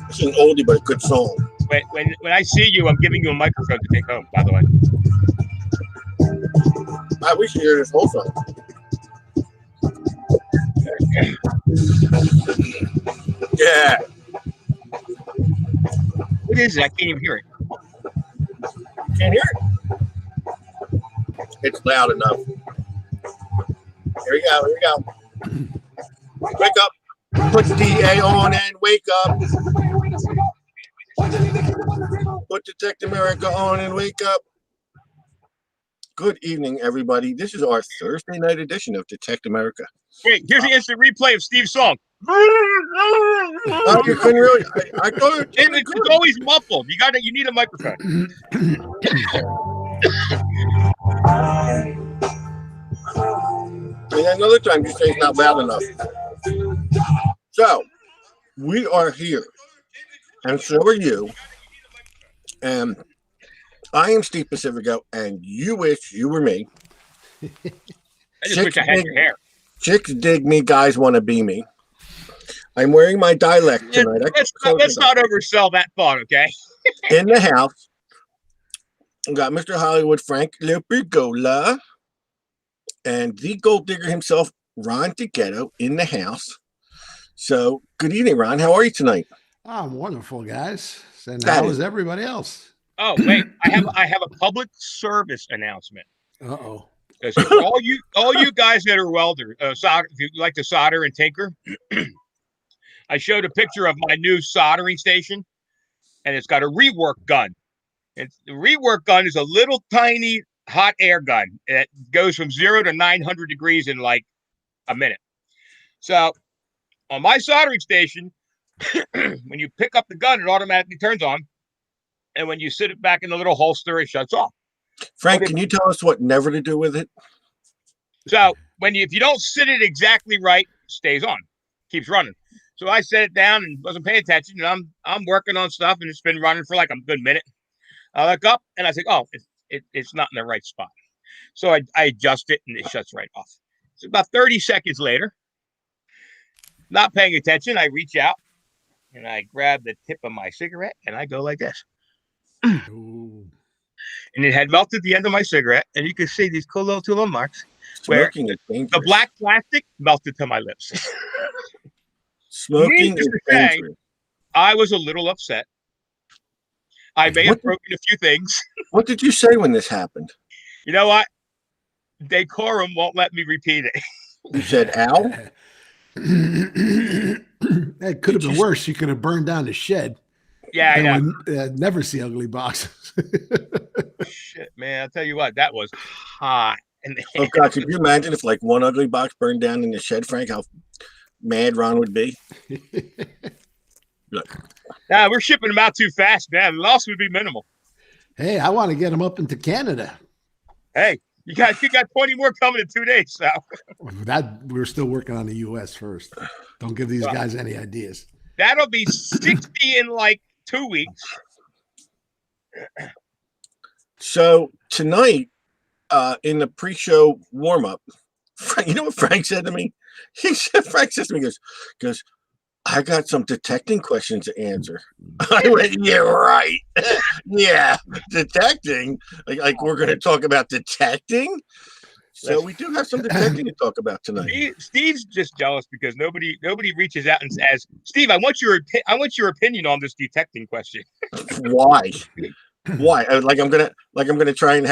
It's an oldie but a good song. When I see you, I'm giving you a microphone to take home. By the way. We should hear this whole song. Yeah. What is it? I can't even hear it. Can't hear it. It's loud enough. Here we go. Here we go. Wake up. Put DA on and wake up. Put Detect America on and wake up. Good evening, everybody. This is our Thursday night edition of Detect America. Wait, here's the instant replay of Steve's song. Oh, you couldn't really. I thought it's always muffled. You need a microphone. And another time you say it's not loud enough. So, we are here. And so are you. And I am Steve Pacifico, and you wish you were me. I just wish I had your hair. Chicks dig me, guys want to be me. I'm wearing my dialect tonight. Let's not oversell that thought, okay? In the house, we got Mr. Hollywood Frank Lepigola and the gold digger himself, Ron DeGhetto, in the house. So, good evening, Ron. How are you tonight? I'm wonderful, guys. And how is everybody else? Oh, wait. I have a public service announcement. Uh-oh. So for all you guys that are welders, solder, if you like to solder and tinker, I showed a picture of my new soldering station, and it's got a rework gun. And the rework gun is a little tiny hot air gun that goes from 0 to 900 degrees in like a minute. So on my soldering station, when you pick up the gun, it automatically turns on. And when you sit it back in the little holster, it shuts off. Frank, can you tell us what never to do with it? So if you don't sit it exactly right, it stays on, keeps running. So I set it down and wasn't paying attention, and I'm working on stuff, and it's been running for like a good minute. I look up and I think, oh, it's not in the right spot. So I adjust it and it shuts right off. So about 30 seconds later, not paying attention, I reach out and I grab the tip of my cigarette and I go like this. Ooh. And it had melted the end of my cigarette, and you could see these cool little two little marks where the black plastic melted to my lips. Smoking is dangerous. I was a little upset. I may have broken a few things. What did you say when this happened? You know what? Decorum won't let me repeat it. You said, ow? That could have been worse. You could have burned down the shed. Yeah, I know. Never see ugly boxes. Shit, man. I'll tell you what, that was hot. Oh, God, could you imagine if like one ugly box burned down in the shed, Frank, how mad Ron would be? Look. Nah, we're shipping them out too fast, man. The loss would be minimal. Hey, I want to get them up into Canada. Hey, you got 20 more coming in 2 days. So that we're still working on the U.S. first. Don't give these guys any ideas. That'll be 60 in like 2 weeks. So tonight, in the pre-show warm-up, you know what Frank said to me? Frank says to me, goes, I got some detecting questions to answer. I went, yeah, right. Yeah, detecting. Like we're going to talk about detecting. So we do have some detecting to talk about tonight. Steve's just jealous because nobody reaches out and says, Steve, I want your opinion on this detecting question. Why? Why? Like I'm gonna try and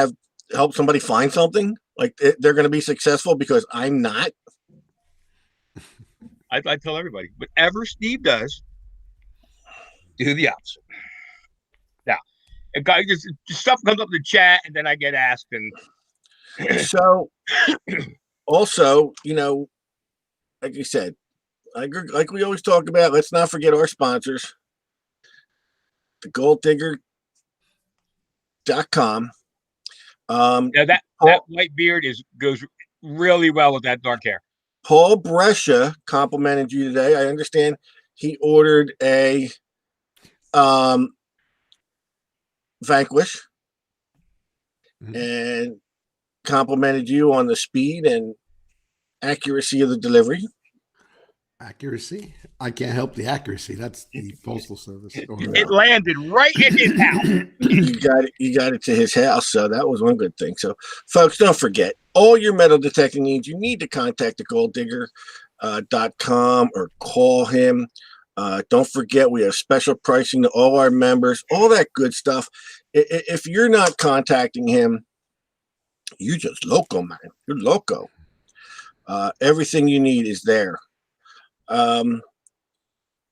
help somebody find something. Like they're gonna be successful because I'm not. I tell everybody, whatever Steve does, do the opposite. Now, just stuff comes up in the chat, and then I get asked, and so also, you know, like you said, like we always talk about, let's not forget our sponsors, the golddigger.com. Now that white beard goes really well with that dark hair. Paul Brescia complimented you today. I understand he ordered a Vanquish and complimented you on the speed and accuracy of the delivery. Accuracy. I can't help the accuracy. That's the postal service. It landed right at his house. You got it to his house, so that was one good thing. So, folks, don't forget all your metal detecting needs. You need to contact thegolddigger.com or call him. Don't forget we have special pricing to all our members, all that good stuff. If you're not contacting him, you just loco, man. You're loco. Everything you need is there. Oh,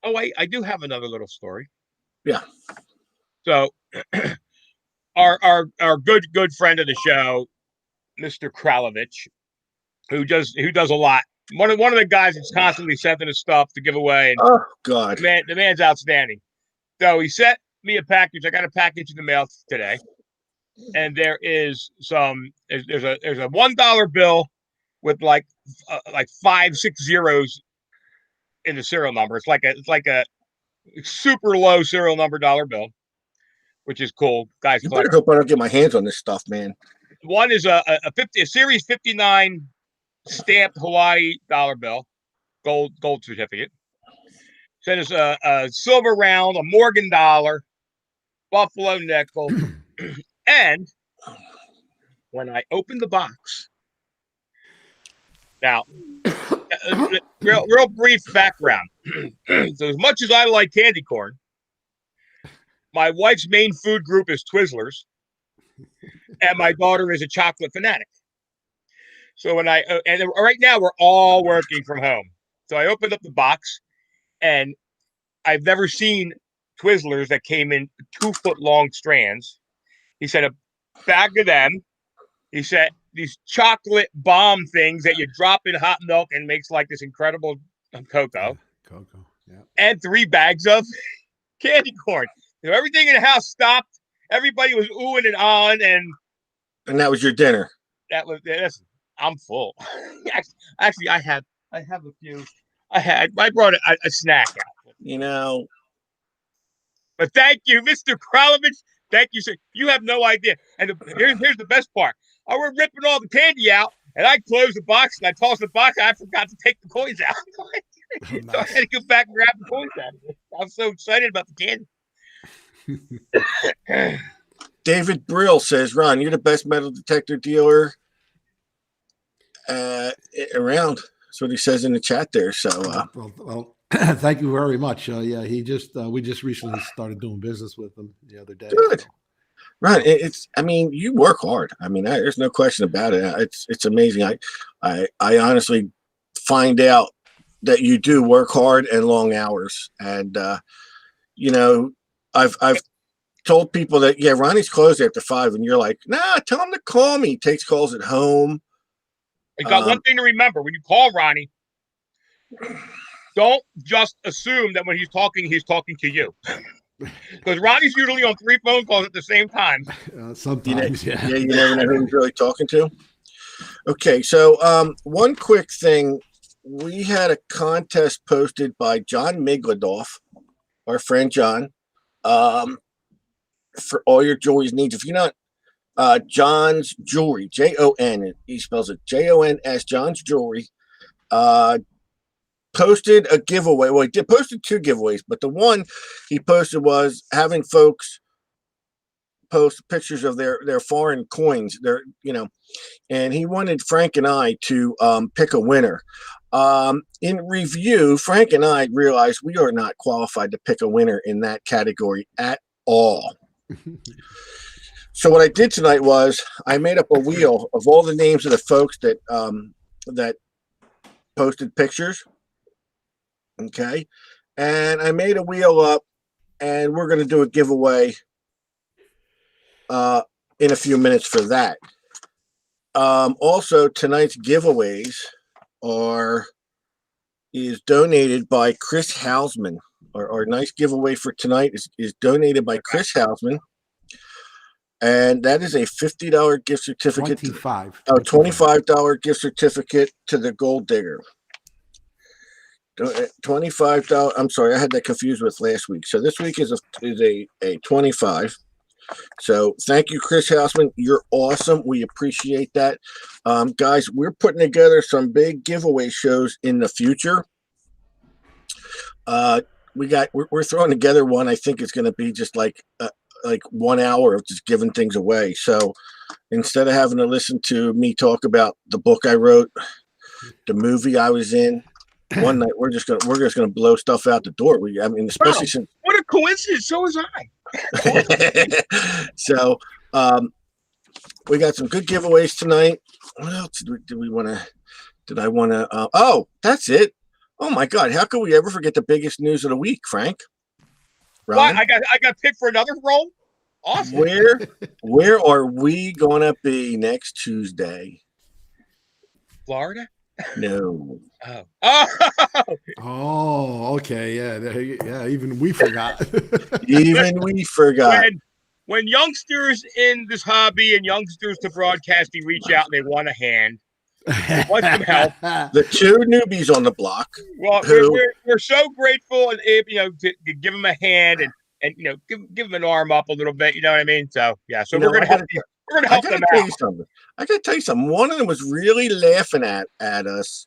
I do have another little story. Yeah. So our good friend of the show, Mr. Kralovich, who does a lot. One of the guys that's constantly sending us stuff to give away. And Oh God. the man's outstanding. So he sent me a package. I got a package in the mail today. And there's a $1 bill with like 5, 6 zeros in the serial number. It's like a super low serial number dollar bill, which is cool. Guys, You better hope I don't get my hands on this stuff, man. one is a series 59 stamped Hawaii dollar bill, gold certificate. Then there's a silver round, a Morgan dollar, Buffalo nickel, and when I opened the box, now, real brief background. So as much as I like candy corn, my wife's main food group is Twizzlers, and my daughter is a chocolate fanatic. So when and right now we're all working from home. So I opened up the box, and I've never seen Twizzlers that came in 2-foot long strands. He said a bag of them. He said these chocolate bomb things that you drop in hot milk and makes like this incredible cocoa. Cocoa, yeah. And 3 bags of candy corn. So everything in the house stopped. Everybody was oohing and ahhing, And that was your dinner. I'm full. Actually, I have a few. I brought a snack out. You know. But thank you, Mr. Kralovich. Thank you, sir. You have no idea. And here's the best part. I was ripping all the candy out, and I closed the box, and I tossed the box, and I forgot to take the coins out. So I had to go back and grab the coins out of it. I'm so excited about the candy. David Brill says, Ron, you're the best metal detector dealer around. That's what he says in the chat there. So, well, thank you very much. Yeah, we just recently started doing business with him the other day. Good. So. Right. I mean, you work hard. I mean, there's no question about it. It's amazing. I honestly find out that you do work hard and long hours. And, I've told people that, yeah, Ronnie's closed after 5, and you're like, nah, tell him to call me. He takes calls at home. You got one thing to remember. When you call Ronnie, don't just assume that when he's talking to you. Because Ronnie's usually on 3 phone calls at the same time. Sometimes, yeah. Yeah, you never know who he's really talking to. Okay, so one quick thing. We had a contest posted by John Migladoff, our friend John, for all your jewelry needs. If you're not John's Jewelry, Jon, he spells it Jons, John's Jewelry, posted a giveaway. Well, he posted 2 giveaways, but the one he posted was having folks post pictures of their foreign coins, and he wanted Frank and I to pick a winner. In review, Frank and I realized we are not qualified to pick a winner in that category at all. So what I did tonight was I made up a wheel of all the names of the folks that posted pictures. Okay. And I made a wheel up, and we're going to do a giveaway in a few minutes for that. Also, tonight's giveaways is donated by Chris Hausman. Our nice giveaway for tonight is donated by Chris Hausman. And that is a $50 gift certificate. $25 gift certificate to the Gold Digger. $25. I'm sorry, I had that confused with last week. So this week is a 25. So thank you, Chris Hausman. You're awesome. We appreciate that. Guys, we're putting together some big giveaway shows in the future. We're throwing together one. I think it's going to be just like 1 hour of just giving things away. So instead of having to listen to me talk about the book I wrote, the movie I was in, one night we're just gonna blow stuff out the door. Especially since what a coincidence. So was I. So we got some good giveaways tonight. What else did we want to? Did I want to? Oh, that's it. Oh my God! How could we ever forget the biggest news of the week, Frank? What? I got picked for another role. Awesome. Where are we gonna be next Tuesday? Florida? No. Oh, okay. Yeah. Even we forgot. Even we forgot. When youngsters in this hobby and youngsters to broadcasting reach out and they want a hand, want some help. The two newbies on the block. Well, we're so grateful, and to give them a hand and give them an arm up a little bit. You know what I mean? So yeah. So we're gonna help. We're gonna help them out. I gotta tell you something. One of them was really laughing at us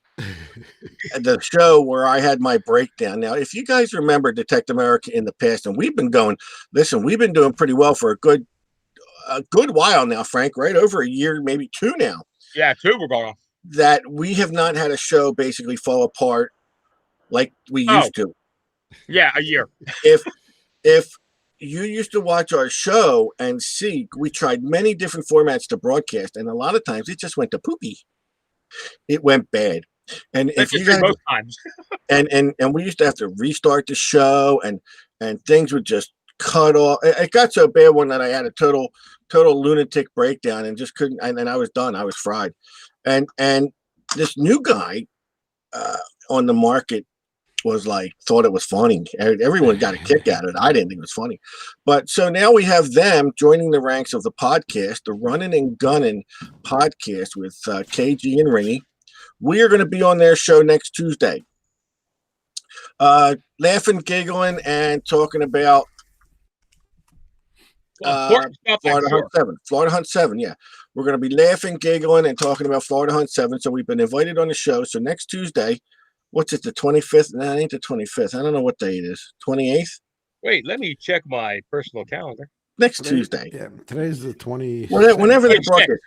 at the show where I had my breakdown. Now, if you guys remember Detect America in the past, and we've been doing pretty well for a good while now, Frank, right? Over a year, maybe 2 now. Yeah, 2 we're going on. That we have not had a show basically fall apart like we used to. Yeah, a year. If you used to watch our show and see, we tried many different formats to broadcast, and a lot of times it just went to poopy. It went bad. And if you guys, most times. and we used to have to restart the show, and things would just cut off. It got so bad one night I had a total lunatic breakdown and just couldn't, and then I was done. I was fried. And this new guy on the market thought it was funny. Everyone got a kick out of it. I didn't think it was funny. But so now we have them joining the ranks of the podcast, the Running and Gunning podcast with KG and Ringy. We are going to be on their show next Tuesday. Laughing, giggling, and talking about Florida Hunt 7. Florida Hunt 7, yeah. We're going to be laughing, giggling, and talking about Florida Hunt 7. So we've been invited on the show. So next Tuesday, what's it, the 25th? No, it ain't the 25th. I don't know what day it is. 28th? Wait, let me check my personal calendar. Next Tuesday. Yeah, today's the 20th. Whenever they broadcast.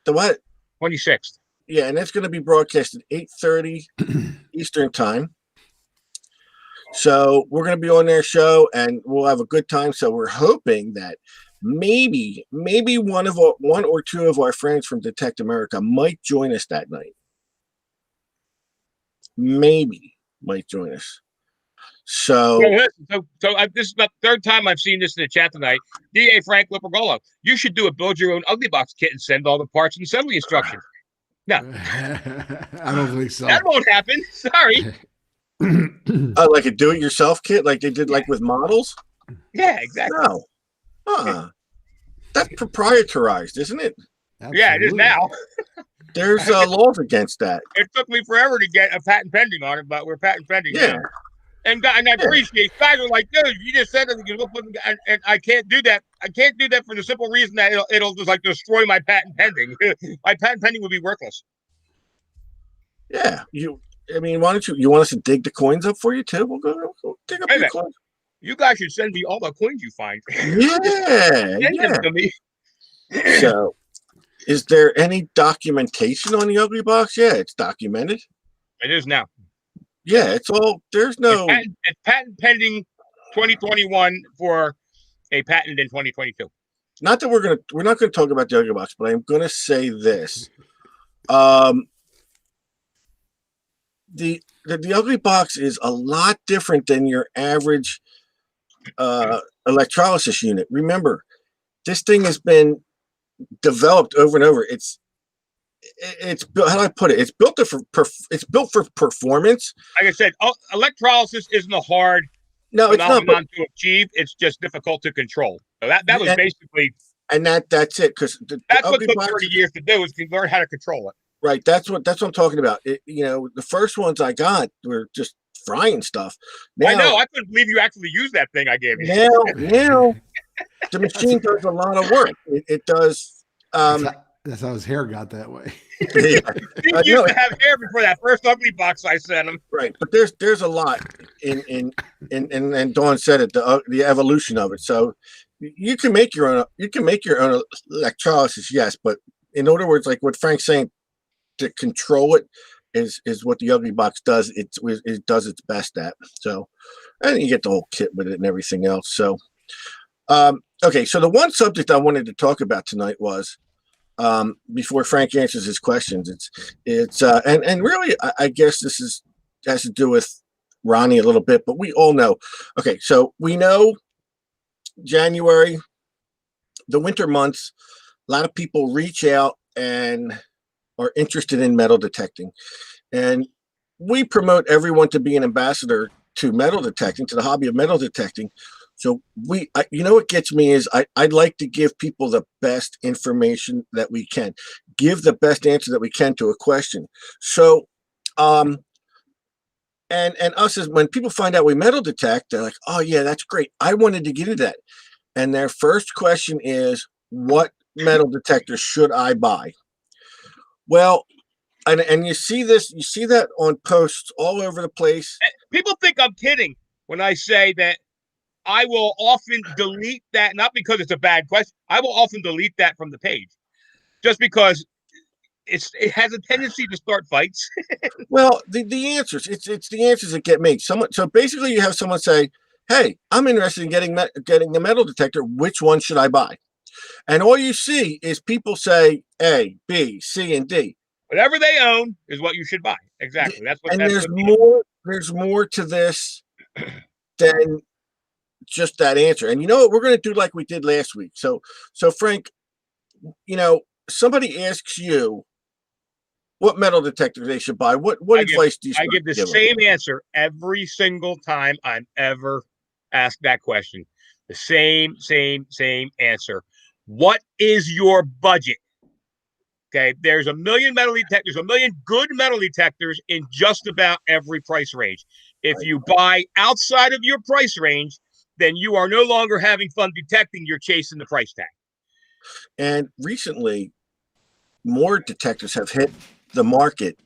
The what? 26th. Yeah, and that's going to be broadcast at 8:30 Eastern time. So we're going to be on their show, and we'll have a good time. So we're hoping that maybe one or two of our friends from Detect America might join us that night. Maybe might join us. So this is about the 3rd time I've seen this in the chat tonight. DA Frank Lipergolo, you should do a build your own ugly box kit and send all the parts and assembly instructions. No, I don't think so. That won't happen. Sorry. Like a do-it-yourself kit, like they did, like with models. Yeah, exactly. No, that's proprietarized, isn't it? Absolutely. Yeah, it is now. There's laws against that. It took me forever to get a patent pending on it, but we're patent pending. Yeah. Now. And I appreciate guys are like, dude, you just said it, and I can't do that. I can't do that for the simple reason that it'll just like destroy my patent pending. My patent pending would be worthless. Yeah, why don't you want us to dig the coins up for you too? We'll go dig up the coins. You guys should send me all the coins you find. Yeah, Send them to me. So, is there any documentation on the Ugly Box? Yeah, it's documented. It is now. Yeah, it's all. There's no. It's patent pending 2021 for a patent in 2022. Not that we're not gonna talk about the Ugly Box, but I'm gonna say this. The Ugly Box is a lot different than your average electrolysis unit. Remember, this thing has been developed over and over. It's how do I put it? It's built for performance. Like I said, electrolysis isn't a hard phenomenon to achieve. It's just difficult to control. So that was basically, and that's it. Because that's what took 30 years to do, is to learn how to control it. Right. That's what I'm talking about. The first ones I got were just frying stuff. Now, I know. I couldn't believe you actually used that thing I gave you. Now the machine does a lot of work. It does. That's how his hair got that way. Yeah. He No, used to have hair before that first ugly box I sent him. right, but there's a lot in and Dawn said it, the evolution of it. So you can make your own electrolysis, yes, but in other words, like what Frank's saying, to control it is what the ugly box does. It does its best at. So, and you get the whole kit with it and everything else. So, okay, so the one subject I wanted to talk about tonight was, before Frank answers his questions, and really, I guess has to do with Ronnie a little bit, but we all know. Okay, so we know January, the winter months, a lot of people reach out and are interested in metal detecting, and we promote everyone to be an ambassador to metal detecting, to the hobby of metal detecting. So you know, what gets me is I'd like to give people the best information that we can, give the best answer that we can to a question. So, and us, as when people find out we metal detect, they're like, oh yeah, that's great. I wanted to get into that. And their first question is, what metal detector should I buy? Well, and you see that on posts all over the place. People think I'm kidding when I say that I will often delete that, not because it's a bad question. I will often delete that from the page just because it has a tendency to start fights. Well, the answers, it's the answers that get made. So basically you have someone say, hey, I'm interested in getting the metal detector. Which one should I buy? And all you see is people say A, B, C, and D. Whatever they own is what you should buy. Exactly. There's more to this than just that answer. And you know what? We're going to do like we did last week. So Frank, you know, somebody asks you what metal detector they should buy. What advice do you? I give the same answer every single time I'm ever asked that question. The same answer. What is your budget? Okay, there's a million good metal detectors in just about every price range. If you buy outside of your price range, then you are no longer having fun detecting, you're chasing the price tag. And recently, more detectors have hit the market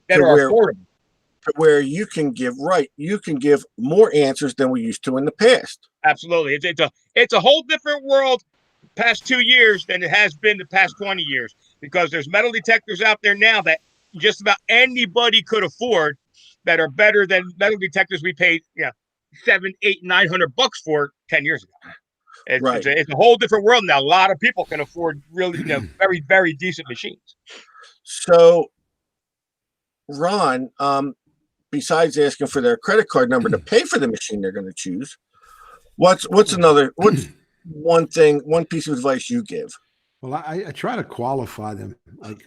that are affordable, to where you can give more answers than we used to in the past. Absolutely. It's a whole different world past 2 years than it has been the past 20 years, because there's metal detectors out there now that just about anybody could afford that are better than metal detectors we paid $700, $800, $900 for 10 years ago. It's a whole different world now. A lot of people can afford really very, very decent machines. So, Ron, besides asking for their credit card number to pay for the machine they're going to choose, what's one piece of advice you give? Well, I try to qualify them. Like,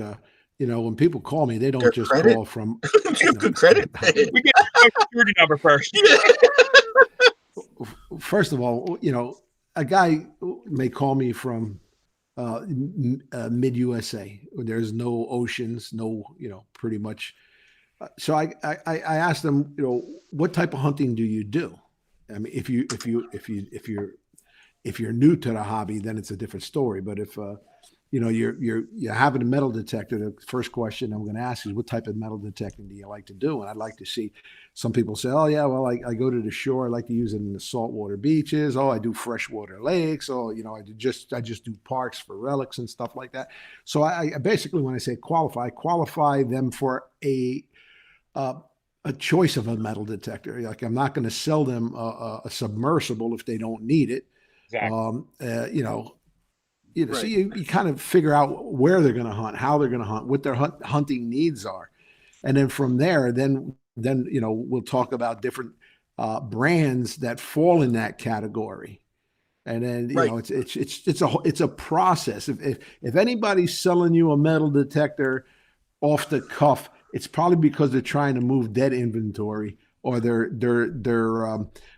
when people call me, they don't Their just credit? call from. You have good credit. We get the security number first. First of all, a guy may call me from mid USA. There's no oceans, no, pretty much. So I asked them, what type of hunting do you do? I mean, if you're new to the hobby, then it's a different story. But if you're having a metal detector, the first question I'm going to ask is, what type of metal detecting do you like to do? And I'd like to see. Some people say, oh yeah, well I go to the shore. I like to use it in the saltwater beaches. Oh, I do freshwater lakes. Oh, I just do parks for relics and stuff like that. So I basically, when I say qualify them for a choice of a metal detector. Like, I'm not going to sell them a submersible if they don't need it. Exactly. Right. So you kind of figure out where they're going to hunt, how they're going to hunt, what their hunting needs are, and then from there, then we'll talk about different brands that fall in that category, and then it's a process. If anybody's selling you a metal detector off the cuff, it's probably because they're trying to move dead inventory, or they're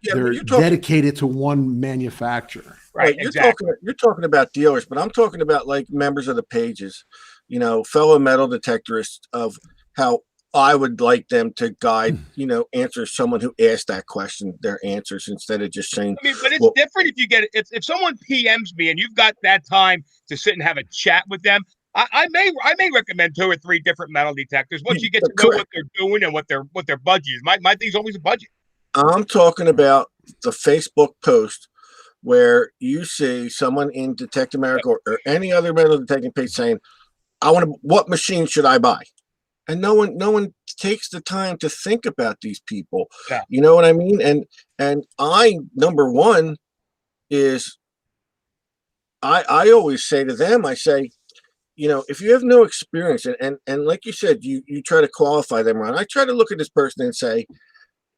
dedicated to one manufacturer. Right. You're talking about dealers, but I'm talking about like members of the pages, fellow metal detectorists, of how I would like them to guide, answer someone who asked that question, their answers, instead of just saying. I mean, but it's different if you get if someone PMs me and you've got that time to sit and have a chat with them. I may recommend 2 or 3 different metal detectors once you get to know Correct. what they're doing and what their budget is. My thing's always a budget. I'm talking about the Facebook post where you see someone in Detect America or any other metal detecting page saying, what machine should I buy? And no one takes the time to think about these people. Yeah. You know what I mean? And number one is I always say to them, I say, if you have no experience and like you said, you try to qualify them around. I try to look at this person and say,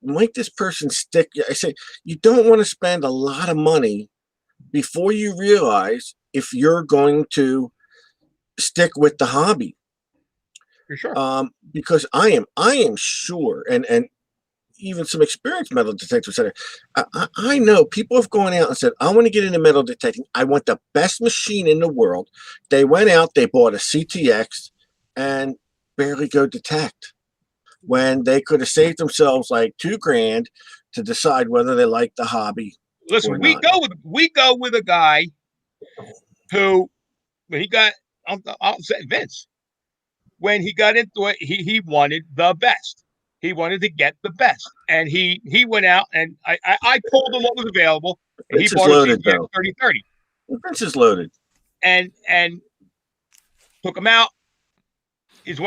might this person stick? I say, you don't want to spend a lot of money before you realize if you're going to stick with the hobby. For sure. Because I am sure, and even some experienced metal detectors said, I know people have gone out and said, I want to get into metal detecting. I want the best machine in the world. They went out, they bought a CTX and barely go detect, when they could have saved themselves like $2,000 to decide whether they like the hobby. Listen, we go with a guy who, when he got, I'll say Vince, when he got into it, he wanted the best. He wanted to get the best, and he went out and I told him what was available, and he bought a CTX 3030. Vince is loaded, and took him out. It's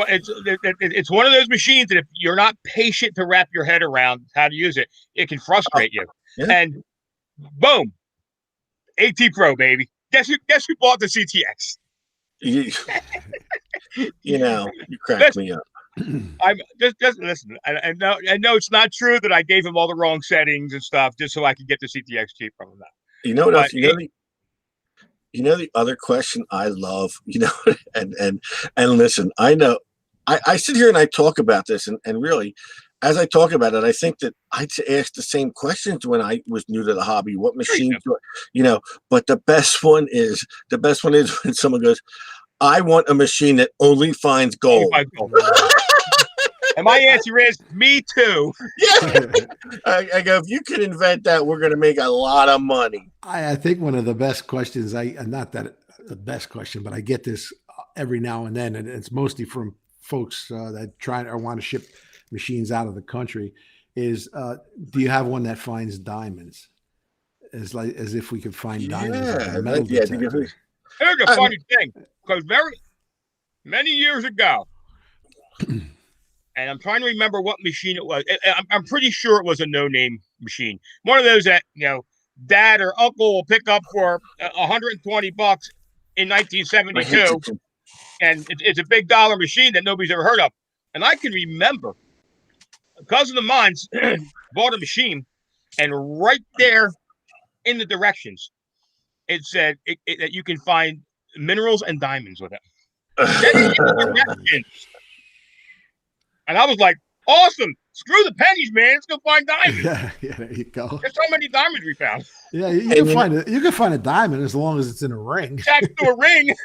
one of those machines that if you're not patient to wrap your head around how to use it, it can frustrate you. Yeah. And boom, AT Pro, baby. Guess who bought the CTX? You crack me up. I'm just listen. I know it's not true that I gave him all the wrong settings and stuff just so I could get the CTX cheap from him. You know what else? The other question I love, and listen, I know I sit here and I talk about this, and really, as I talk about it, I think that I'd ask the same questions when I was new to the hobby. What machine, but the best one is when someone goes, I want a machine that only finds gold. And my answer is, me too. Yeah. I go, if you can invent that, we're going to make a lot of money. I think one of the best questions, not that the best question, but I get this every now and then, and it's mostly from folks that try or want to ship machines out of the country, is do you have one that finds diamonds? As if we could find diamonds. Here's a funny thing, because very many years ago, and I'm trying to remember what machine it was. I'm pretty sure it was a no-name machine. One of those that, dad or uncle will pick up for $120 in 1972. And it's a big dollar machine that nobody's ever heard of. And I can remember a cousin of mine bought a machine, and right there in the directions, it said that you can find minerals and diamonds with it. And I was like, awesome. Screw the pennies, man. Let's go find diamonds. Yeah, there you go. Guess how many diamonds we found? Yeah, you can find a diamond as long as it's in a ring. Attached to a ring.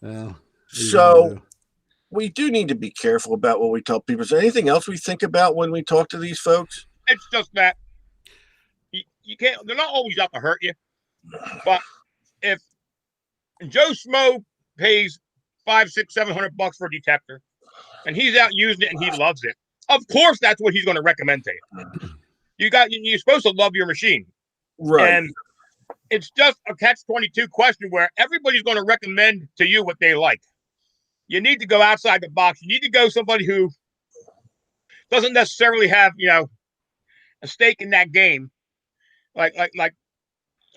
Well, so we do need to be careful about what we tell people. Is there anything else we think about when we talk to these folks? It's just that you can't. They're not always out to hurt you. But if Joe Schmo pays $500, $600, $700 for a detector, and he's out using it and he loves it, of course that's what he's going to recommend to you. You're supposed to love your machine, right? And it's just a catch-22 question where everybody's going to recommend to you what they like. You need to go outside the box. You need to go somebody who doesn't necessarily have a stake in that game. Like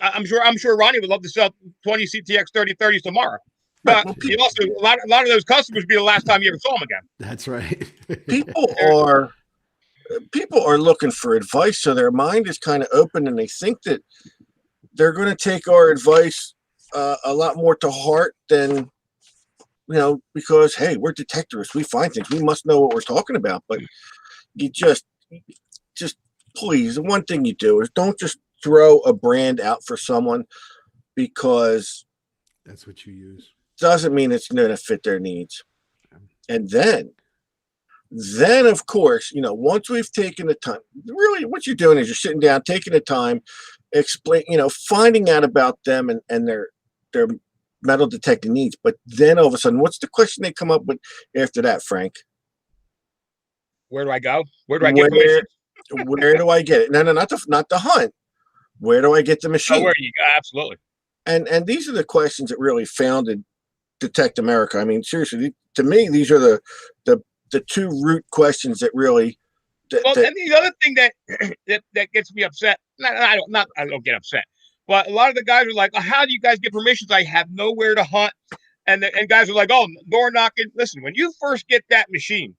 I'm sure Ronnie would love to sell 20 CTX 3030s tomorrow. But he also a lot of those customers would be the last time you ever saw them again. That's right. people are looking for advice, so their mind is kind of open, and they think that they're going to take our advice a lot more to heart than because hey, we're detectorists, we find things, we must know what we're talking about. But you just please, the one thing you do is don't just throw a brand out for someone because that's what you use. Doesn't mean it's going to fit their needs. And then of course, once we've taken the time, really what you're doing is you're sitting down, taking the time, explain, finding out about them and their metal detecting needs. But then all of a sudden, what's the question they come up with after that, Frank? Where do I go? Where do I get permission? Where do I get it? No, not the hunt. Where do I get the Oh, machine? where you go? Absolutely. And these are the questions that really founded Detect America. I mean, seriously, to me, these are the two root questions that really. Well, and the other thing that gets me upset, I don't get upset, but a lot of the guys are like, oh, "How do you guys get permissions? I have nowhere to hunt." And guys are like, "Oh, door knocking." Listen, when you first get that machine,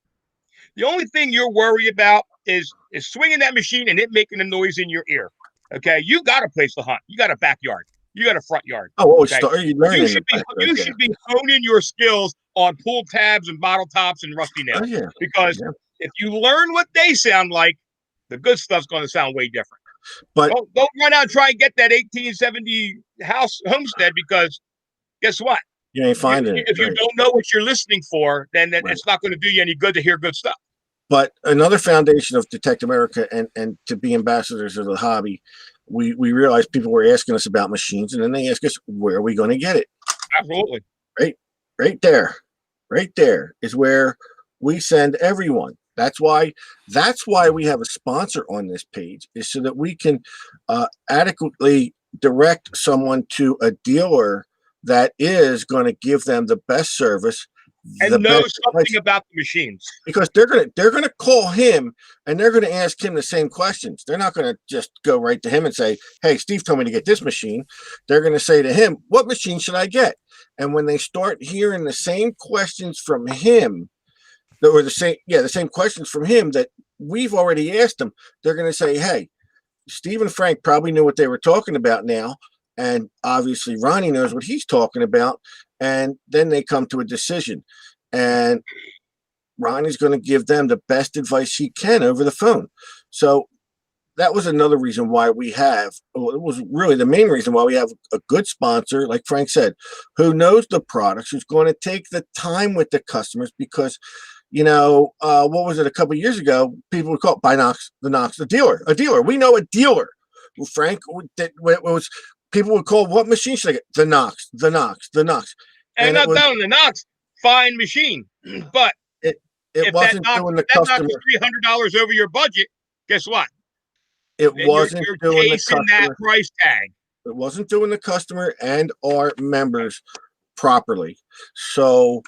the only thing you're worried about is swinging that machine and it making a noise in your ear. Okay, you got a place to hunt. You got a backyard. You got a front yard. Oh, okay? You learning? You should be honing your skills on pull tabs and bottle tops and rusty nails. Oh, yeah. Because if you learn what they sound like, the good stuff's going to sound way different. But don't run out and try and get that 1870 house homestead, because guess what? You ain't finding it. If you don't know what you're listening for, then it's not going to do you any good to hear good stuff. But another foundation of Detect America and to be ambassadors of the hobby, we realized people were asking us about machines, and then they ask us, where are we going to get it? Absolutely. Right there is where we send everyone. That's why we have a sponsor on this page, is so that we can adequately direct someone to a dealer that is going to give them the best service and know something about the machines, because they're gonna call him and they're gonna ask him the same questions. They're not gonna just go right to him and say, "Hey, Steve told me to get this machine." They're gonna say to him, "What machine should I get?" And when they start hearing the same questions from him, or the same questions from him that we've already asked them, they're gonna say, "Hey, Steve and Frank probably knew what they were talking about now, and obviously Ronnie knows what he's talking about." And then they come to a decision, and Ronnie's going to give them the best advice he can over the phone. So that was another reason why it was really the main reason why we have a good sponsor, like Frank said, who knows the products, who's going to take the time with the customers. Because, what was it, a couple of years ago, people would call a dealer. We know a dealer. Well, Frank, was people would call, what machine should I get? The Knox. And not down the Knox, fine machine, but it wasn't doing the customer. $300 over your budget. Guess what? It wasn't doing the customer. That price tag. It wasn't doing the customer and our members properly. So,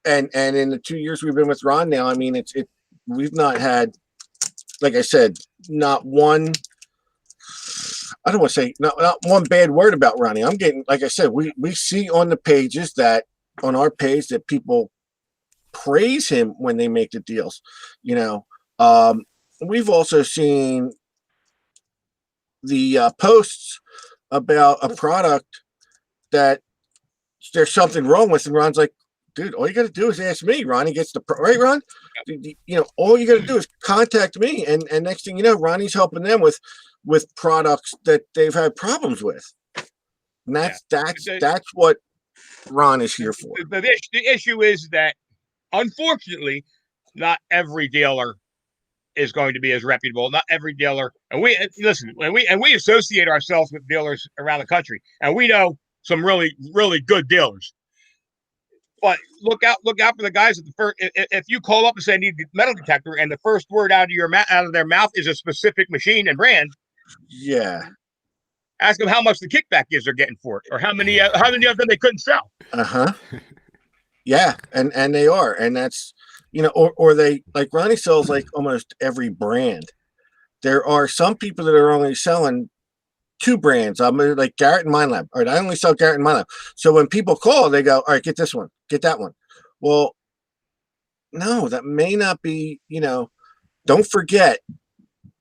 and in the 2 years we've been with Ron now, I mean, we've not had, like I said, not one. I don't want to say not one bad word about Ronnie. I'm getting, like I said, we see on the pages on our page that people praise him when they make the deals. We've also seen the posts about a product that there's something wrong with, and Ron's like, "Dude, all you got to do is ask me." Ronnie gets right, Ron. All you got to do is contact me, and next thing you know, Ronnie's helping them with products that they've had problems with. And that's what Ron is here for. The issue is that, unfortunately, not every dealer is going to be as reputable. Not every dealer, and we associate ourselves with dealers around the country, and we know some really, really good dealers. But look out for the guys at the first. If you call up and say I need a metal detector, and the first word out of their mouth is a specific machine and brand, ask them how much the kickback is they're getting for it, or how many of them they couldn't sell. Yeah, and they are, and that's or they, like Ronnie sells like almost every brand. There are some people that are only selling 2 brands. I'm like Garrett and Minelab. All right, I only sell Garrett and Minelab. So when people call, they go, "All right, get this one, get that one." Well, no, that may not be. Don't forget,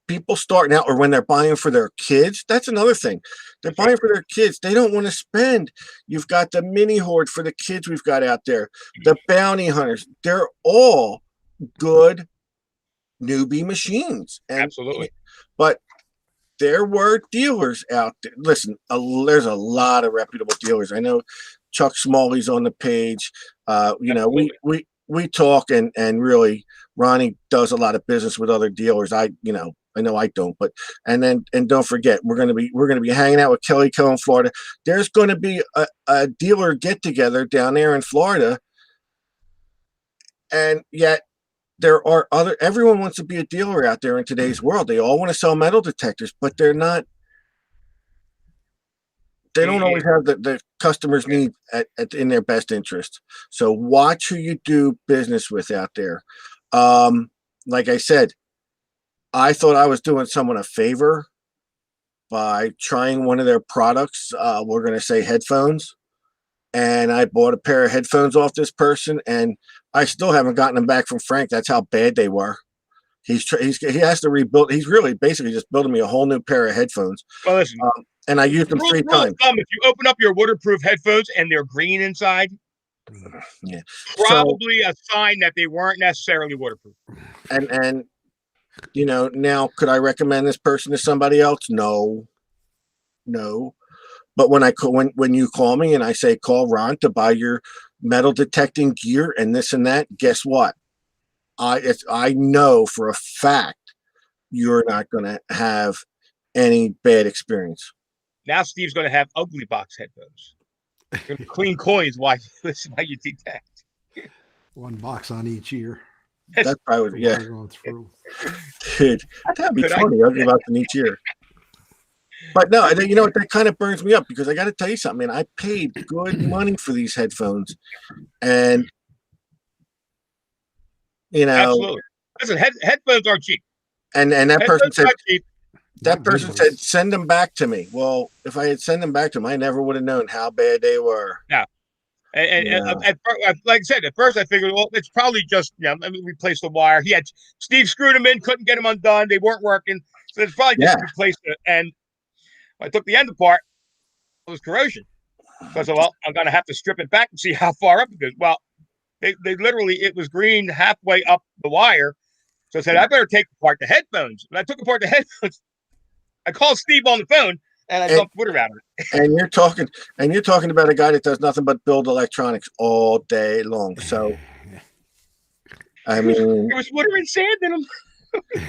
people starting out, or when they're buying for their kids, that's another thing. They're buying for their kids. They don't want to spend. You've got the mini horde for the kids we've got out there, the bounty hunters. They're all good newbie machines. Absolutely. But there were dealers out there. Listen, there's a lot of reputable dealers. I know Chuck Smalley's on the page. we talk, and really, Ronnie does a lot of business with other dealers. I know I don't, but and don't forget, we're gonna be hanging out with Kelly Co in Florida. There's going to be a dealer get together down there in Florida, and yet everyone wants to be a dealer out there in today's world. They all want to sell metal detectors, but they're not. They don't always have the customer's need in their best interest. So watch who you do business with out there. Like I said, I thought I was doing someone a favor by trying one of their products. We're going to say headphones. And I bought a pair of headphones off this person, and I still haven't gotten them back from Frank. That's how bad they were. He has to rebuild. He's really basically just building me a whole new pair of headphones. Well, listen, and I used them 3 times. If you open up your waterproof headphones and they're green inside, yeah, probably a sign that they weren't necessarily waterproof. And now could I recommend this person to somebody else? No. But when you call me and I say call Ron to buy your metal detecting gear and this and that, guess what? I know for a fact you're not going to have any bad experience. Now Steve's going to have ugly box headphones. You're going to clean coins while you detect. 1 box on each ear. That's probably yeah. Going through. Dude, that'd be funny. Ugly box in each ear. But no, you know what? That kind of burns me up because I got to tell you something, man. I paid good money for these headphones, and absolutely. Listen, headphones aren't cheap. And that person said cheap. That person said send them back to me. Well, if I had sent them back to him, I never would have known how bad they were. Yeah. And like I said, at first I figured, well, it's probably just let me replace the wire. Steve screwed them in, couldn't get them undone. They weren't working, so it's probably just replaced it. And I took the end apart. It was corrosion. So I said, well, I'm gonna have to strip it back and see how far up it goes. Well, they literally, it was green halfway up the wire. So I said, I better take apart the headphones. And I took apart the headphones. I called Steve on the phone and I dumped Twitter out of it. And you're talking about a guy that does nothing but build electronics all day long. So I mean, there was water and sand in them.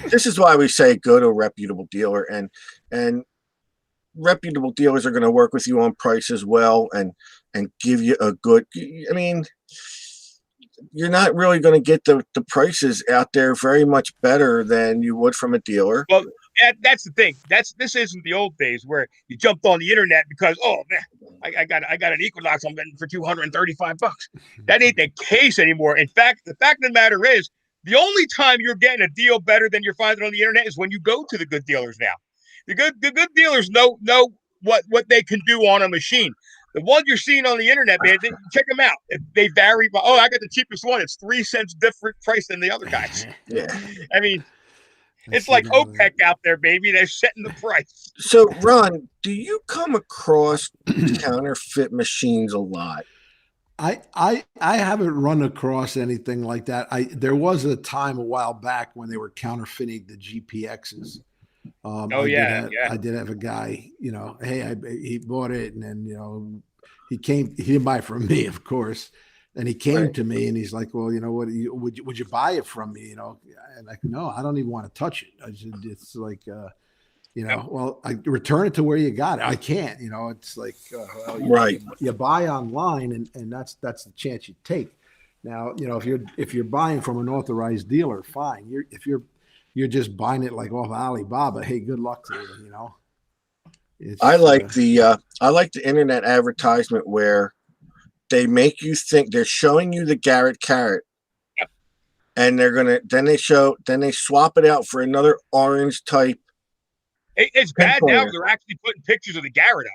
This is why we say go to a reputable dealer, and reputable dealers are going to work with you on price as well, and give you a good. I mean, you're not really going to get the prices out there very much better than you would from a dealer. Well, that's the thing. This isn't the old days where you jumped on the internet because, oh man, I got an Equinox I'm getting for $235. That ain't the case anymore. In fact, the fact of the matter is, the only time you're getting a deal better than you're finding on the internet is when you go to the good dealers now. The good dealers know what they can do on a machine. The one you're seeing on the internet, man, check them out. They vary. I got the cheapest one. It's 3 cents different price than the other guys. Yeah. I mean, it's like OPEC out there, baby. They're setting the price. So, Ron, do you come across counterfeit machines a lot? I haven't run across anything like that. There was a time a while back when they were counterfeiting the GPXs. I did have a guy, hey, he bought it, and then he didn't buy it from me, of course. And he came to me and he's like, well, what, would you buy it from me? And like, no, I don't even want to touch it. It's like, well, I return it to where you got it. I can't, it's like, you buy online and that's the chance you take. Now, if you're buying from an authorized dealer, fine. If you're just buying it like off Alibaba, hey, good luck to you, I like the internet advertisement where they make you think they're showing you the Garrett carrot, and then they swap it out for another orange type. It's bad now. They're actually putting pictures of the Garrett up.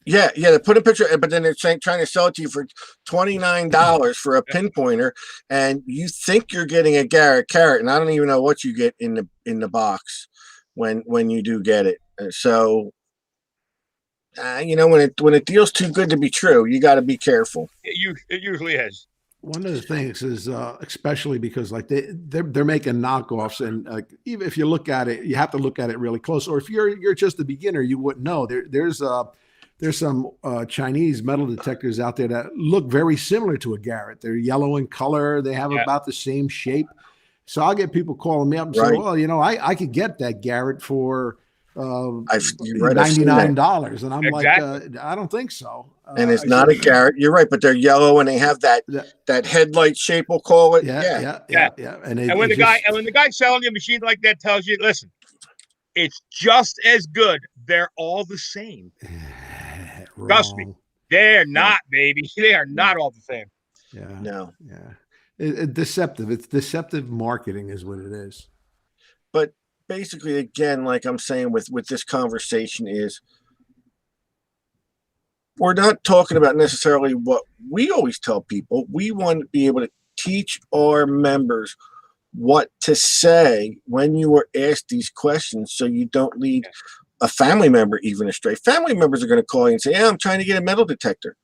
Yeah. They put a picture, but then they're trying to sell it to you for $29 for a pinpointer, and you think you're getting a Garrett carrot, and I don't even know what you get in the box when you do get it. So. When a deal's too good to be true, you got to be careful. It usually is. One of the things is, especially because like they're making knockoffs, and even if you look at it, you have to look at it really close. Or if you're just a beginner, you wouldn't know. There's there's some Chinese metal detectors out there that look very similar to a Garrett. They're yellow in color. They have about the same shape. So I'll get people calling me up and say, Right. well, you know, I could get that Garrett for I've seen that. $99. And I'm Exactly. like, I don't think so. And it's I not a said, Garrett. You're right, but they're yellow and they have that headlight shape, we'll call it. yeah. And And when the guy selling you a machine like that tells you, listen, it's just as good. They're all the same. Trust me. They're not, baby. They are not all the same. Yeah. No. Yeah. Deceptive. It's deceptive marketing is what it is. But basically, again, like I'm saying with this conversation is we're not talking about necessarily what we always tell people. We want to be able to teach our members what to say when you are asked these questions so you don't lead a family member even astray. Family members are going to call you and say, yeah, I'm trying to get a metal detector.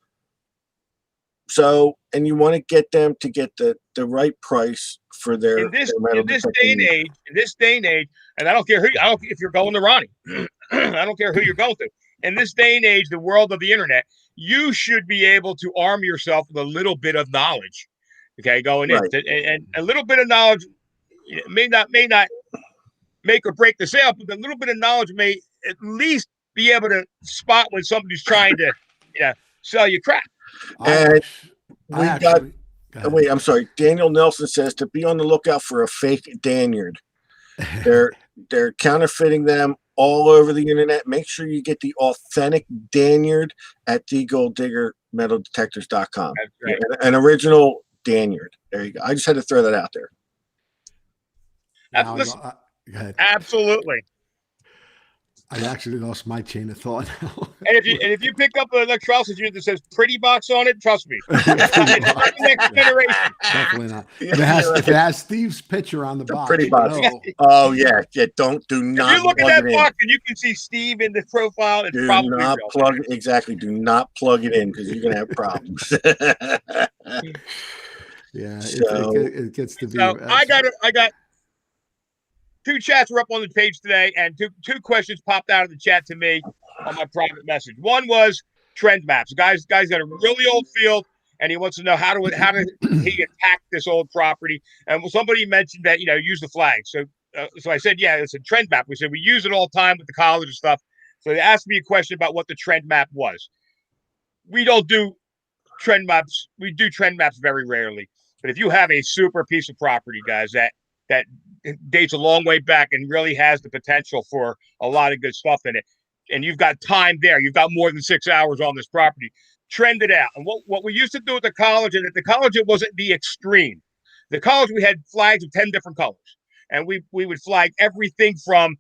So, and you want to get them to get the right price for their metal detector. In this day and age, and I don't care if you're going to Ronnie, I don't care who you're going to. In this day and age, the world of the internet, you should be able to arm yourself with a little bit of knowledge. Okay, going in, and a little bit of knowledge may not make or break the sale, but a little bit of knowledge may at least be able to spot when somebody's trying to, sell you crap. And wait, I'm sorry. Daniel Nelson says to be on the lookout for a fake Danyard. They're counterfeiting them all over the internet. Make sure you get the authentic Danyard at thegoldiggermetaldetectors.com. Right. An original Danyard. There you go. I just had to throw that out there. Listen, absolutely. I actually lost my chain of thought now. And if you pick up an electrolysis unit that says "Pretty Box" on it, trust me, it's not the next generation. Definitely not. If it has Steve's picture on the box, Pretty Box. Oh yeah. Do not. If you look at that box and you can see Steve in the profile, it's probably not real. plug it. Exactly. Do not plug it in because you're gonna have problems. Yeah, it gets to be. So I got. Two chats were up on the page today, and two questions popped out of the chat to me on my private message. One was trend maps. Guy's got a really old field, and he wants to know how to he attack this old property. And somebody mentioned that use the flag. So I said, yeah, it's a trend map. We said we use it all the time with the college and stuff. So they asked me a question about what the trend map was. We don't do trend maps. We do trend maps very rarely. But if you have a super piece of property, guys, that dates a long way back and really has the potential for a lot of good stuff in it, and you've got time there, you've got more than 6 hours on this property, trend it out. And what we used to do at the college, and at the college it wasn't the extreme. The college, we had flags of 10 different colors, and we would flag everything from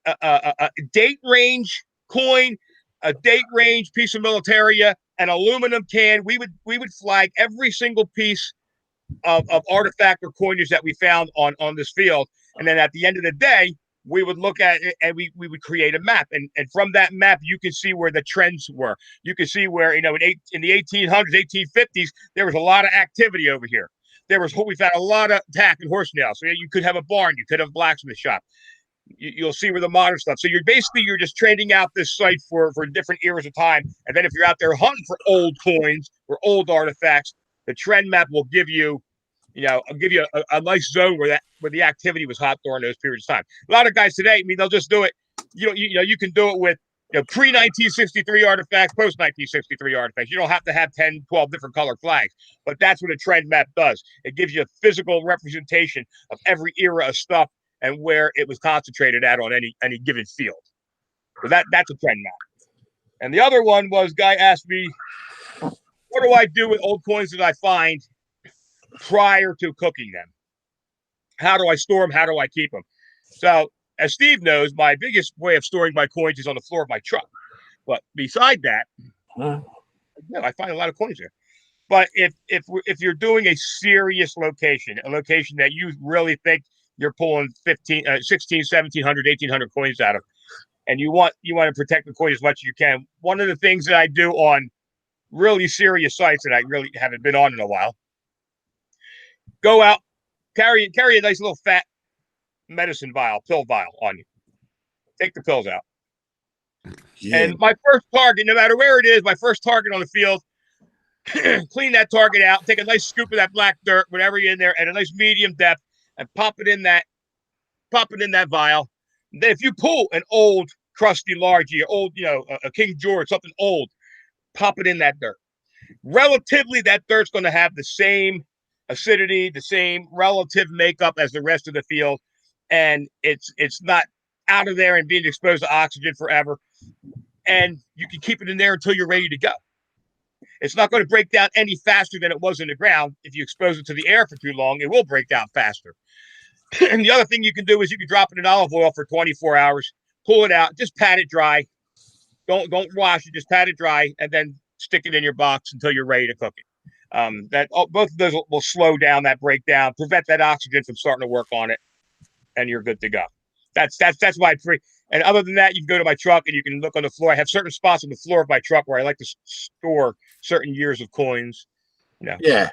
a date range coin, a date range piece of militaria, an aluminum can. We would flag every single piece of artifact or coinage that we found on this field. And then at the end of the day, we would look at it and we would create a map. And from that map, you can see where the trends were. You can see where, in the 1800s, 1850s, there was a lot of activity over here. We found a lot of tack and horse nails. So you could have a barn, you could have a blacksmith shop. You'll see where the modern stuff. So you're just trading out this site for different eras of time. And then if you're out there hunting for old coins or old artifacts, the trend map will give you, I'll give you a nice zone where the activity was hot during those periods of time. A lot of guys today, they'll just do it. You can do it with pre-1963 artifacts, post-1963 artifacts. You don't have to have 10, 12 different color flags, but that's what a trend map does. It gives you a physical representation of every era of stuff and where it was concentrated at on any given field. So that's a trend map. And the other one was, guy asked me, what do I do with old coins that I find prior to cooking them? How do I store them? How do I keep them? So, as Steve knows, my biggest way of storing my coins is on the floor of my truck. But beside that, I find a lot of coins there. But if you're doing a serious location, a location that you really think you're pulling 16, 1700, 1800 coins out of, and you want to protect the coin as much as you can, one of the things that I do on really serious sites that I really haven't been on in a while, go out, carry a nice little fat medicine vial, pill vial on you. Take the pills out. Yeah. And my first target, no matter where it is, my first target on the field, clean that target out, take a nice scoop of that black dirt, whatever you're in there, at a nice medium depth, and pop it in that vial. And then if you pull an old crusty largie, old, a King George, something old, pop it in that dirt. Relatively, that dirt's going to have the same acidity, the same relative makeup as the rest of the field, and it's not out of there and being exposed to oxygen forever. And you can keep it in there until you're ready to go. It's not going to break down any faster than it was in the ground. If you expose it to the air for too long, it will break down faster. And the other thing you can do is you can drop it in olive oil for 24 hours, pull it out, just pat it dry. Don't wash it, just pat it dry, and then stick it in your box until you're ready to cook it. Both of those will slow down that breakdown, prevent that oxygen from starting to work on it, and you're good to go. That's why it's free. And other than that, you can go to my truck and you can look on the floor. I have certain spots on the floor of my truck where I like to store certain years of coins. Yeah.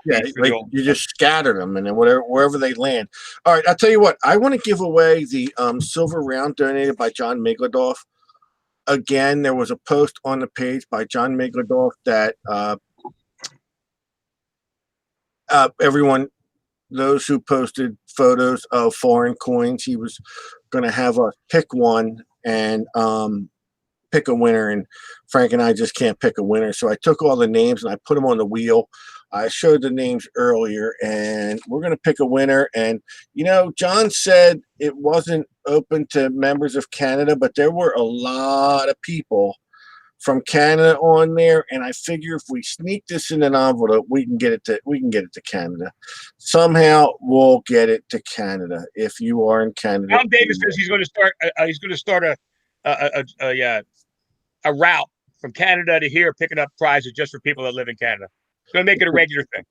Like you just scatter them and then wherever they land. All right, I'll tell you what. I want to give away the silver round donated by John Migladoff. Again, there was a post on the page by John Migladoff that everyone, those who posted photos of foreign coins, he was going to have us pick one and pick a winner. And Frank and I just can't pick a winner. So I took all the names and I put them on the wheel. I showed the names earlier and we're going to pick a winner. And, John said it wasn't open to members of Canada, but there were a lot of people from Canada on there. And I figure if we sneak this in an envelope, we can get it to Canada. Somehow we'll get it to Canada. If you are in Canada. Tom Davis says he's going to start a route from Canada to here, picking up prizes just for people that live in Canada. It's going to make it a regular thing.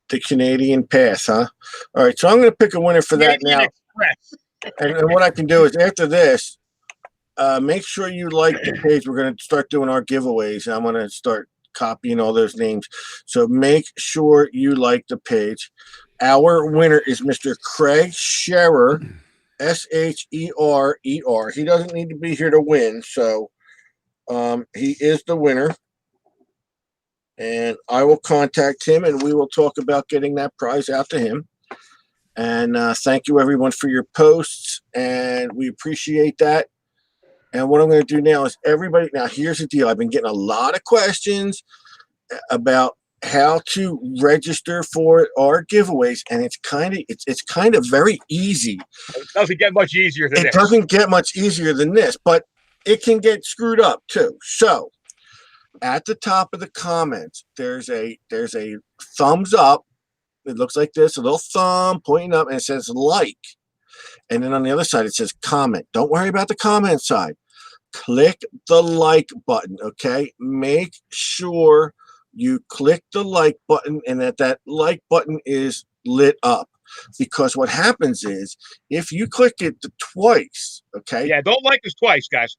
The Canadian Pass, huh? All right, so I'm going to pick a winner for that now. And what I can do is after this, make sure you like the page. We're going to start doing our giveaways. I'm going to start copying all those names. So make sure you like the page. Our winner is Mr. Craig Scherer, Scherer. He doesn't need to be here to win, so he is the winner. And I will contact him and we will talk about getting that prize out to him. And thank you everyone for your posts, and we appreciate that. And what I'm going to do now is now here's the deal. I've been getting a lot of questions about how to register for our giveaways, and it's kind of very easy. It doesn't get much easier than this. It doesn't get much easier than this, but it can get screwed up too. So at the top of the comments, there's a thumbs up. It looks like this, a little thumb pointing up, and it says like. And then on the other side, it says comment. Don't worry about the comment side. Click the like button, okay? Make sure you click the like button and that like button is lit up. Because what happens is, if you click it twice, okay? Yeah, don't like this twice, guys.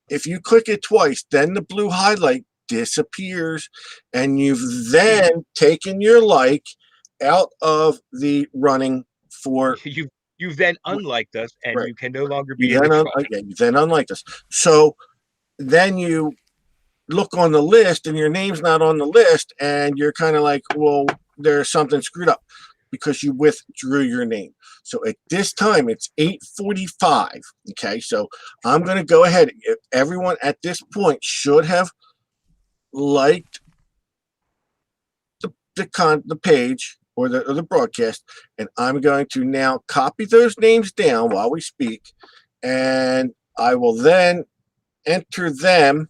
If you click it twice, then the blue highlight disappears, and you've then taken your like out of the running for. You've then unliked us, and right. You can no longer be you then unliked us. So then you look on the list, and your name's not on the list, and you're kind of like, well, there's something screwed up because you withdrew your name. So at this time, it's 8:45. Okay, so I'm going to go ahead. Everyone at this point should have liked the page or the broadcast, and I'm going to now copy those names down while we speak, and I will then enter them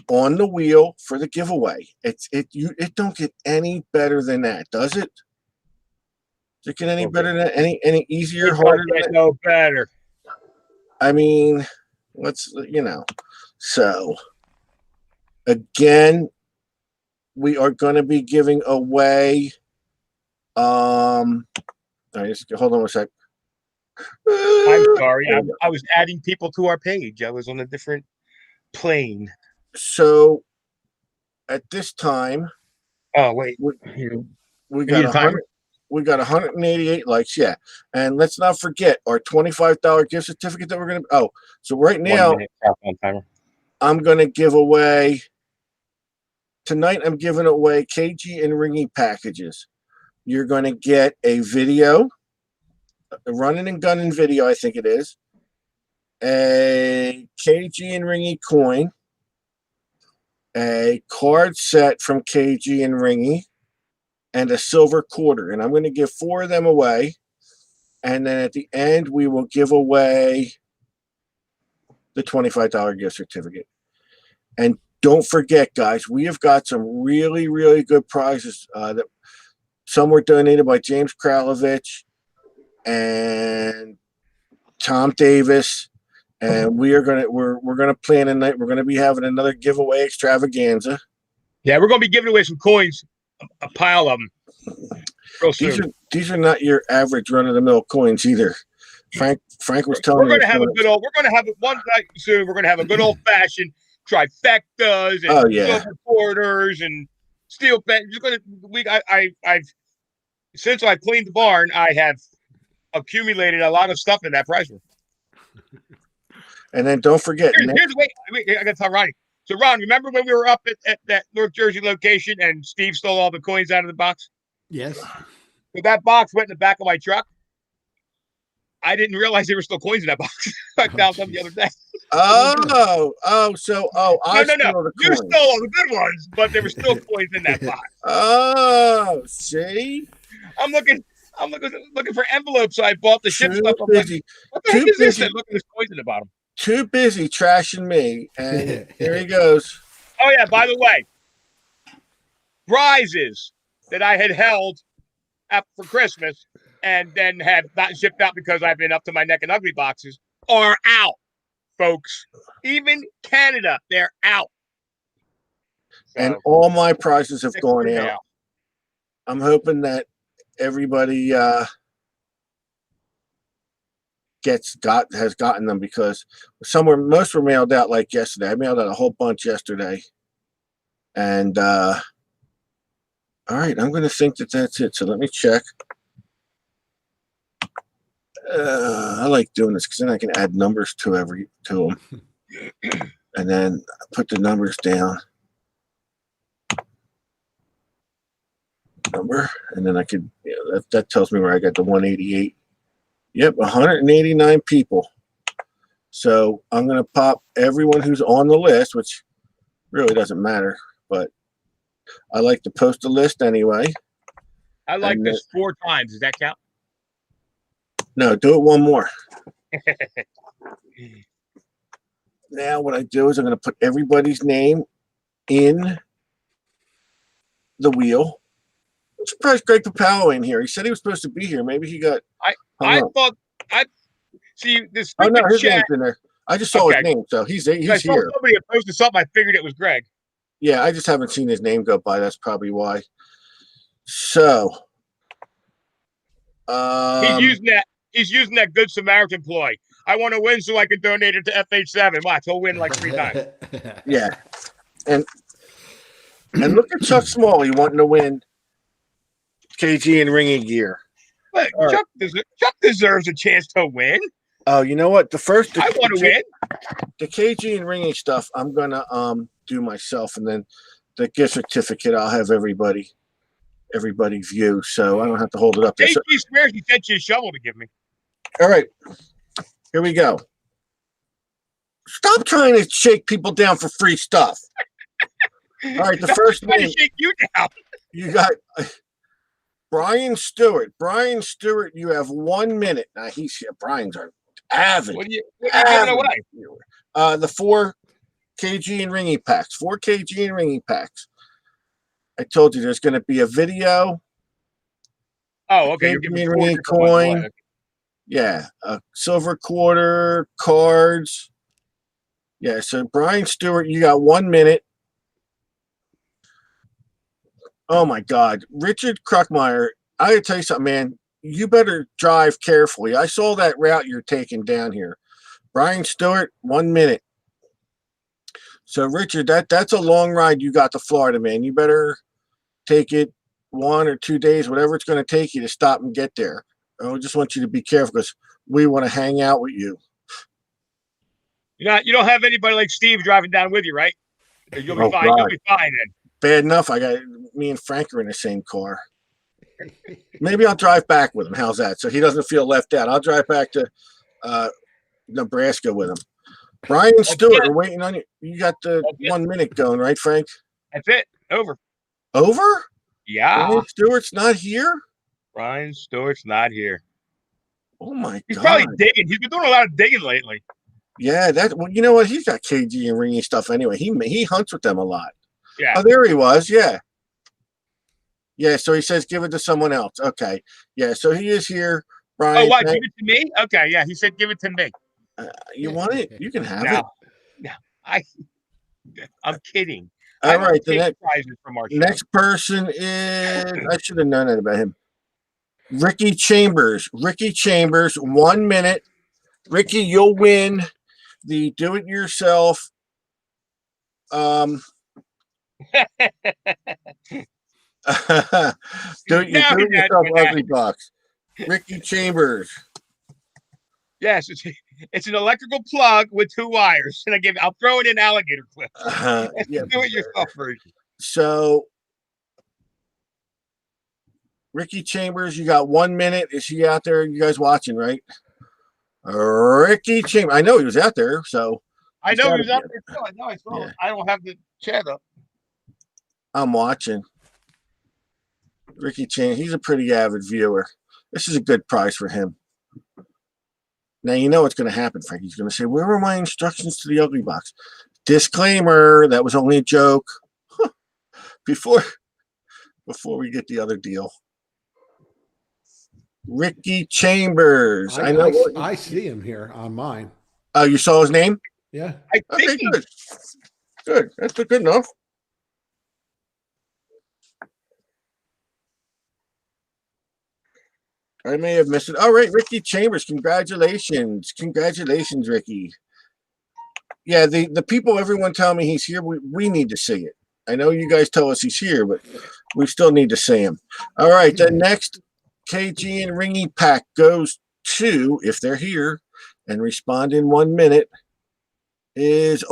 on the wheel for the giveaway. It don't get any better than that, does it? Does it get any better than any easier, harder than that? No better. I mean, so again, we are going to be giving away. Just hold on a sec. I'm sorry. I was adding people to our page. I was on a different plane. So at this time, oh wait, we got 100. We got 188 likes. Yeah. And let's not forget our $25 gift certificate that we're going to. Oh, so right 1 now, minute countdown timer. I'm going to give away. Tonight, I'm giving away KG and Ringy packages. You're going to get a video, a running and gunning video, I think it is, a KG and Ringy coin, a card set from KG and Ringy, and a silver quarter. And I'm going to give 4 of them away. And then at the end, we will give away the $25 gift certificate. And don't forget, guys, we have got some really, really good prizes that some were donated by James Kralovich and Tom Davis. And we're gonna plan a night. We're gonna be having another giveaway extravaganza. Yeah, we're going to be giving away some coins, a pile of them. Real soon. These are not your average run of the mill coins either. Frank was telling me we're going to have a good old. We're going to have it one night soon. We're going to have a good old fashioned trifectas and silver quarters and steel pen. Just going to. I've since I cleaned the barn, I have accumulated a lot of stuff in that prize room. And then don't forget. Wait, I got to tell Ronnie. So Ron, remember when we were up at that North Jersey location and Steve stole all the coins out of the box? Yes. So that box went in the back of my truck. I didn't realize there were still coins in that box. I found them the other day. No. You stole all the good ones, but there were still coins in that box. Oh, see? I'm looking for envelopes. I bought the ship stuff. I'm busy. like, what the heck is this? Look at this coins in the bottom. Too busy trashing me. And here he goes. Oh yeah, by the way, prizes that I had held up for Christmas and then have not shipped out because I've been up to my neck in ugly boxes are out, folks. Even Canada, they're out. And all my prizes have gone out. I'm hoping that everybody has gotten them, because most were mailed out like yesterday. I mailed out a whole bunch yesterday. And all right, I'm going to think that that's it. So let me check. I like doing this because then I can add numbers to them, and then put the numbers down. Number, and then I could. That tells me where I got the 188. Yep, 189 people. So I'm going to pop everyone who's on the list, which really doesn't matter, but I like to post a list anyway. I like this 4 times. Does that count? No, do it one more. Now what I do is I'm going to put everybody's name in the wheel. I'm surprised Greg Papalo ain't here. He said he was supposed to be here. Maybe he got. I thought I see this. Oh no, his name's in there. I just saw his name, so he's here. Somebody had posted something. I figured it was Greg. Yeah, I just haven't seen his name go by. That's probably why. So he's using that Good Samaritan ploy. I want to win so I can donate it to FH7. Watch, he'll win like 3 times. Yeah, and look at Chuck Smalley wanting to win KG and Ringy gear. But Chuck deserves a chance to win. Oh, you know what? I want to win. The KG and Ringy stuff I'm gonna do myself, and then the gift certificate I'll have everybody view, so I don't have to hold it up there. KG swears he sent you a shovel to give me. All right, here we go. Stop trying to shake people down for free stuff. All right, the first name. Shake you down. You got Brian Stewart. Brian Stewart, you have 1 minute. Now he's here. Brian's our avid. What are you giving away? The 4 KG and Ringy packs. 4 KG and Ringy packs. I told you there's going to be a video. Oh, okay. You're giving me coin. Yeah, a silver quarter, cards. Yeah, so Brian Stewart, you got 1 minute. Oh my God, Richard Kruckmeyer, I gotta tell you something, man. You better drive carefully. I saw that route you're taking down here. Brian Stewart, 1 minute. So Richard, that's a long ride you got to Florida, man. You better take it 1 or 2 days, whatever it's going to take you to stop and get there. I just want you to be careful because we want to hang out with you. You don't have anybody like Steve driving down with you, right? You'll be fine. God. You'll be fine then. Bad enough. Me and Frank are in the same car. Maybe I'll drive back with him. How's that? So he doesn't feel left out. I'll drive back to Nebraska with him. Brian and Stewart are waiting on you. You got the 1 minute going, right, Frank? That's it. Over. Over? Yeah. Brian Stewart's not here? Brian Stewart's not here. Oh, my He's God. probably digging. He's been doing a lot of digging lately. Yeah, well, you know what? He's got KG and Ringy stuff anyway. He hunts with them a lot. Yeah. Oh, there he was. Yeah. Yeah, so he says give it to someone else. Okay. Yeah, so he is here. Brian. Oh, what? Give it to me? Okay, yeah. He said give it to me. You want it? You can have it. No, I'm kidding. All right. The prizes from our show. next person is, I should have known that about him. Ricky Chambers. 1 minute. Ricky, you'll win the do-it-yourself do-it-yourself ugly box. Ricky Chambers. Yes, it's an electrical plug with 2 wires, and I'll throw it in alligator clips. Yeah. Do it yourself version. So, Ricky Chambers, you got 1 minute. Is he out there? You guys watching, right? Ricky Chambers. I know he was out there, so I know he was out there too. I know I saw him. I don't have the chat up. I'm watching. Ricky Chambers. He's a pretty avid viewer. This is a good prize for him. Now you know what's going to happen, Frank. He's going to say, "Where were my instructions to the ugly box?" Disclaimer: that was only a joke. Before we get the other deal. Ricky Chambers. I see him here on mine. Oh, you saw his name? Yeah. Okay, good. Good. That's good enough. I may have missed it. All right, Ricky Chambers. Congratulations. Congratulations, Ricky. Yeah, the people, everyone tell me he's here. We need to see it. I know you guys tell us he's here, but we still need to see him. All right, the next KG and Ringy pack goes to, if they're here and respond in 1 minute, is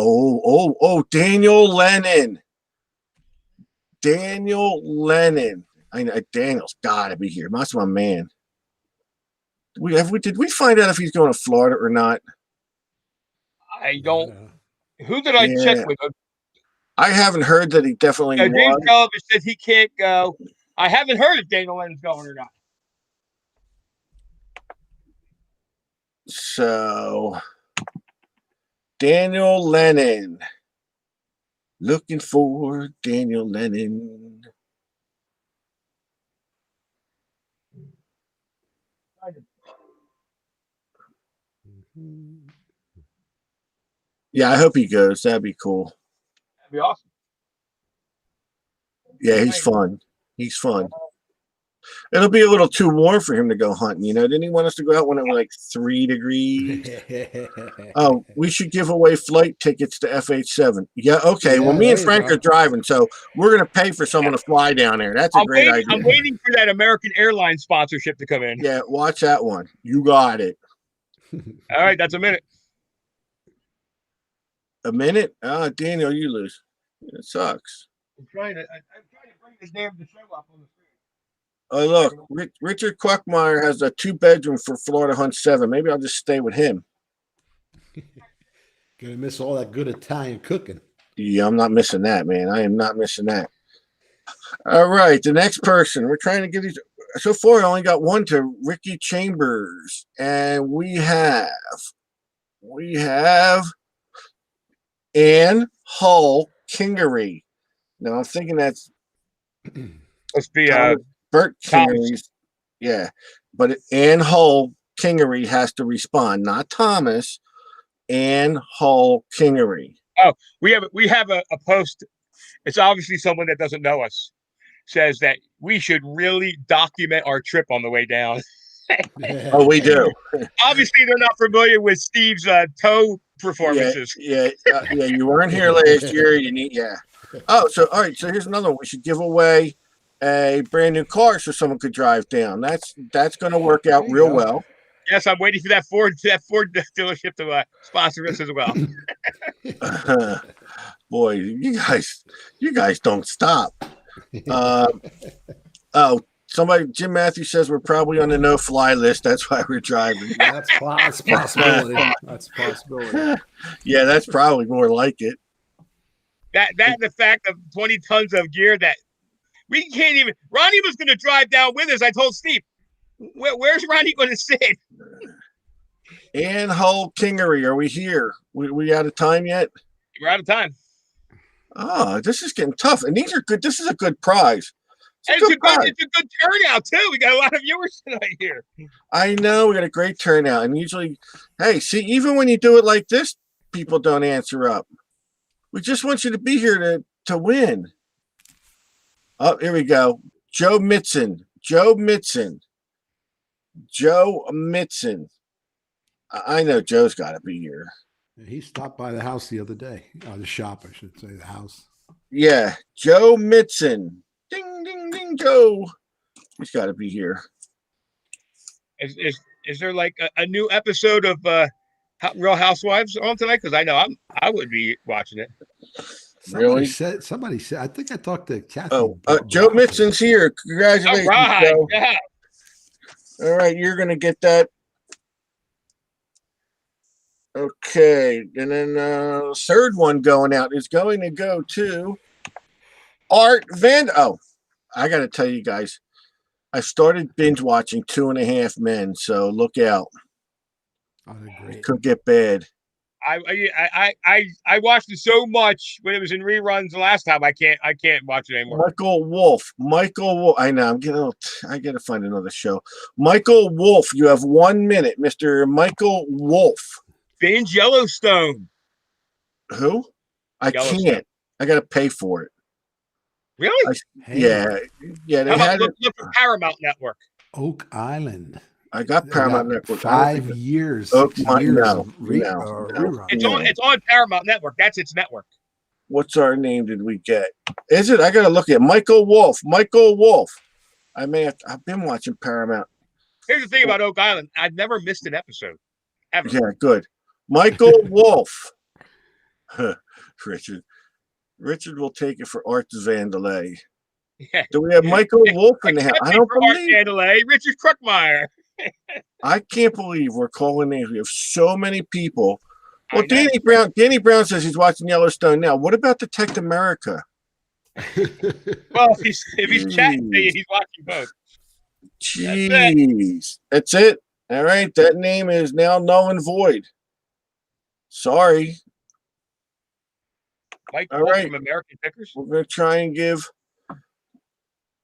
Daniel Lennon. Daniel Lennon. I know Daniel's got to be here. That's my man. Did we find out if he's going to Florida or not? I don't. Who did I check with? I haven't heard that he definitely was. James Sullivan said he can't go. I haven't heard if Daniel Lennon's going or not. So, Daniel Lennon. Looking for Daniel Lennon. Yeah, I hope he goes. That'd be cool. That'd be awesome. Yeah, he's fun. He's fun. It'll be a little too warm for him to go hunting. You know, didn't he want us to go out when it was like 3 degrees? Oh, we should give away flight tickets to FH7. Yeah, okay. Well, me and Frank are driving, so we're going to pay for someone to fly down there. That's a great idea. I'm waiting for that American Airlines sponsorship to come in. Yeah, watch that one. You got it. All right, that's a minute. A minute? Daniel, you lose. It sucks. I'm trying to bring this damn show up on the screen. Oh, look, Richard Quackmeyer has a 2-bedroom for Florida Hunt 7. Maybe I'll just stay with him. Gonna miss all that good Italian cooking. Yeah, I'm not missing that, man. I am not missing that. All right, the next person. We're trying to give these. So far, I only got one to Ricky Chambers, and we have Ann Hull Kingery. Now I'm thinking that's must be Bert Kingery's. Yeah, but Ann Hull Kingery has to respond, not Thomas. Ann Hull Kingery. Oh, we have a post. It's obviously someone that doesn't know us. Says that we should really document our trip on the way down. Oh, we do. Obviously, they're not familiar with Steve's toe performances. Yeah. You weren't here last year. You need, Oh, so all right. So here's another one. We should give away a brand new car so someone could drive down. That's going to work out There you real go. well. Yes, I'm waiting for that Ford dealership to sponsor us as well. Boy, you guys don't stop. Oh, somebody, Jim Matthews says we're probably on the no-fly list. That's why we're driving. That's a possibility. That's a possibility. Yeah, that's probably more like it. That and the fact of 20 tons of gear that we can't even. Ronnie was going to drive down with us. I told Steve, where's Ronnie going to sit? And Hull Kingery, are we here? We out of time yet? We're out of time. Oh, this is getting tough. And these are good. This is a good prize. It's a good turnout too. We got a lot of viewers tonight here. I know we got a great turnout, and usually, hey, see, even when you do it like this, people don't answer up. We just want you to be here to win. Oh, here we go. Joe Mitson. I know Joe's got to be here. He stopped by the house the other day. The shop, I should say, the house. Yeah, Joe Mitson. Ding, ding, ding, Joe. He's got to be here. Is there like a new episode of Real Housewives on tonight? Because I know I would be watching it. Really? Somebody said. I think I talked to Kathy. Oh, Joe Mitson's here. Congratulations, All right, Joe. yeah. All right, you're gonna get that. Okay, and then third one going out is going to go to Art Van. Oh, I got to tell you guys, I started binge watching 2.5 Men, so look out. Oh, they're great. It could get bad. I watched it so much when it was in reruns the last time. I can't watch it anymore. Michael Wolf. I know. I got to find another show. Michael Wolf. You have 1 minute, Mr. Michael Wolf. Binge Yellowstone. Who? I can't. I got to pay for it. Really? Yeah. They had look for Paramount Network. Oak Island. I got Paramount Network. 5 years. No. Reruns. It's on Paramount Network. That's its network. What's our name did we get? Is it? I got to look at Michael Wolf. I've been watching Paramount. Here's the thing about Oak Island. I've never missed an episode. Ever. Yeah, good. Michael Wolf. Richard will take it for Art Vandelay. Yeah. Do we have Michael Wolf in the house? I don't believe Richard Kruckmeyer. I can't believe we're calling names. We have so many people. Well, Danny Brown says he's watching Yellowstone now. What about Detect America? Well, if he's chatting to you, he's watching both. Jeez. That's it. All right. That name is now null and void. Sorry. Mike All Wolf right. from American Pickers. We're going to try and give.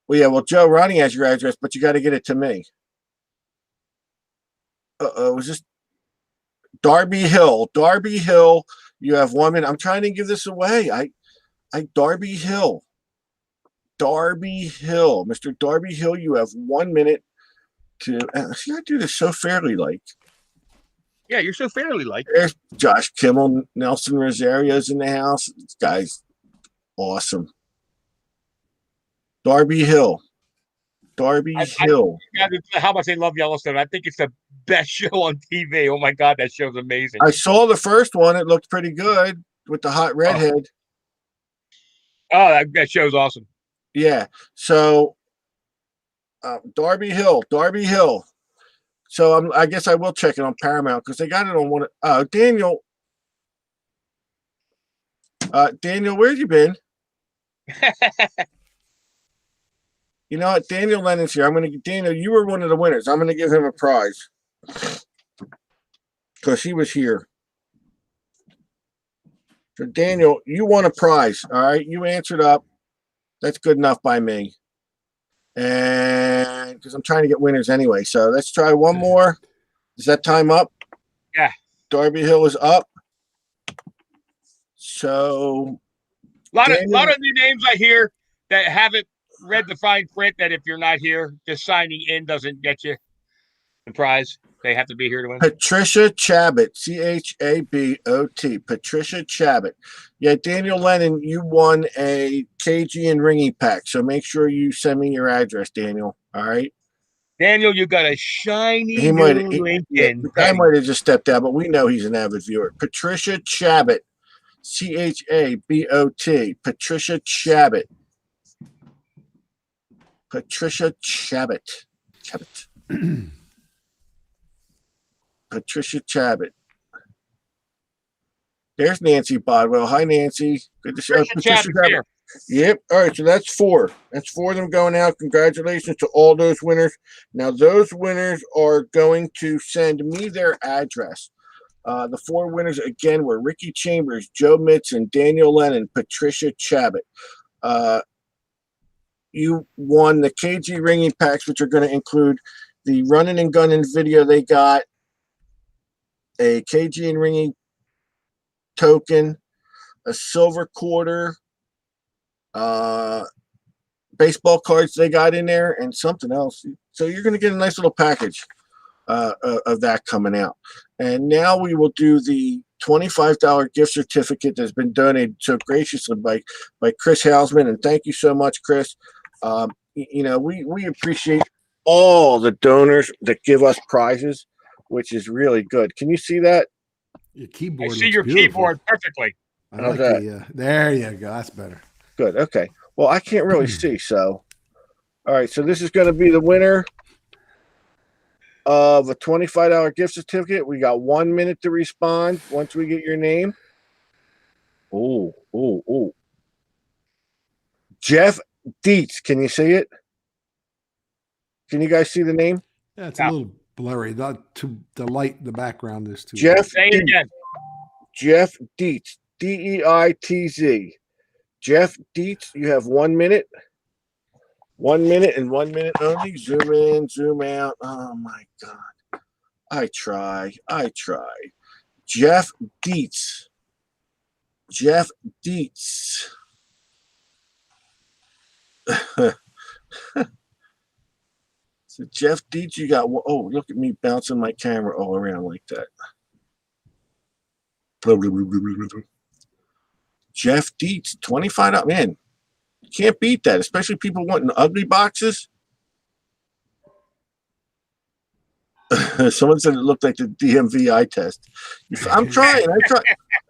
Well, Joe, Ronnie has your address, but you got to get it to me. Was this Darby Hill? Darby Hill, you have 1 minute. I'm trying to give this away. Darby Hill. Mr. Darby Hill, you have 1 minute to. See, I do this so fairly like. Yeah, you're so fairly like. There's Josh Kimmel, Nelson Rosario's in the house. This guy's awesome. Darby Hill. Hill. How much I love Yellowstone. I think it's the best show on TV. Oh my God, that show's amazing. I saw the first one. It looked pretty good with the hot redhead. Oh, that show's awesome. Yeah. So Darby Hill. So I guess I will check it on Paramount because they got it on one. Daniel. Daniel, where have you been? You know what? Daniel Lennon's here. Daniel, you were one of the winners. I'm going to give him a prize because he was here. So, Daniel, you won a prize. All right. You answered up. That's good enough by me. And because I'm trying to get winners anyway. So, let's try one more. Is that time up? Yeah. Darby Hill is up. So, a lot of new names I hear that haven't read the fine print that if you're not here, just signing in doesn't get you the prize. They have to be here to win. Patricia Chabot, Chabot. Patricia Chabot. Yeah, Daniel Lennon, you won a KG and Ringy pack. So make sure you send me your address, Daniel. All right. Daniel, you got a shiny He new might. Lincoln. The guy might have just stepped out, but we know he's an avid viewer. Patricia Chabot, Chabot. Patricia Chabot. Patricia Chabot. Patricia Chabot. There's Nancy Bodwell. Hi, Nancy. Good to see you. Patricia Chabot's here. Yep. All right. So that's 4. That's 4 of them going out. Congratulations to all those winners. Now, those winners are going to send me their address. The 4 winners, again, were Ricky Chambers, Joe Mitson, Daniel Lennon, Patricia Chabot. You won the KG ringing packs, which are going to include the running and gunning video they got, a KG and ringing token, a silver quarter, baseball cards they got in there, and something else. So you're going to get a nice little package of that coming out. And now we will do the $25 gift certificate that's been donated so graciously by Chris Hausman. And thank you so much, Chris. We appreciate all the donors that give us prizes, which is really good. Can you see that? Your keyboard. I see your keyboard perfectly. I like there you go. That's better. Good. Okay. Well, I can't really see. So, all right. So this is going to be the winner of a $25 gift certificate. We got 1 minute to respond once we get your name. Oh. Jeff Dietz. Can you see it? Can you guys see the name? Yeah, it's a little blurry. Not too the light. The background is too. Jeff. Say it again. Jeff Dietz. Deitz. Jeff Dietz. You have 1 minute. 1 minute and 1 minute only. Zoom in, zoom out. Oh my God. I try. Jeff Dietz. So Jeff Dietz, you got. Oh, look at me bouncing my camera all around like that. Jeff Dietz, $25. Man, you can't beat that, especially people wanting ugly boxes. Someone said it looked like the DMV eye test. I'm trying. I try.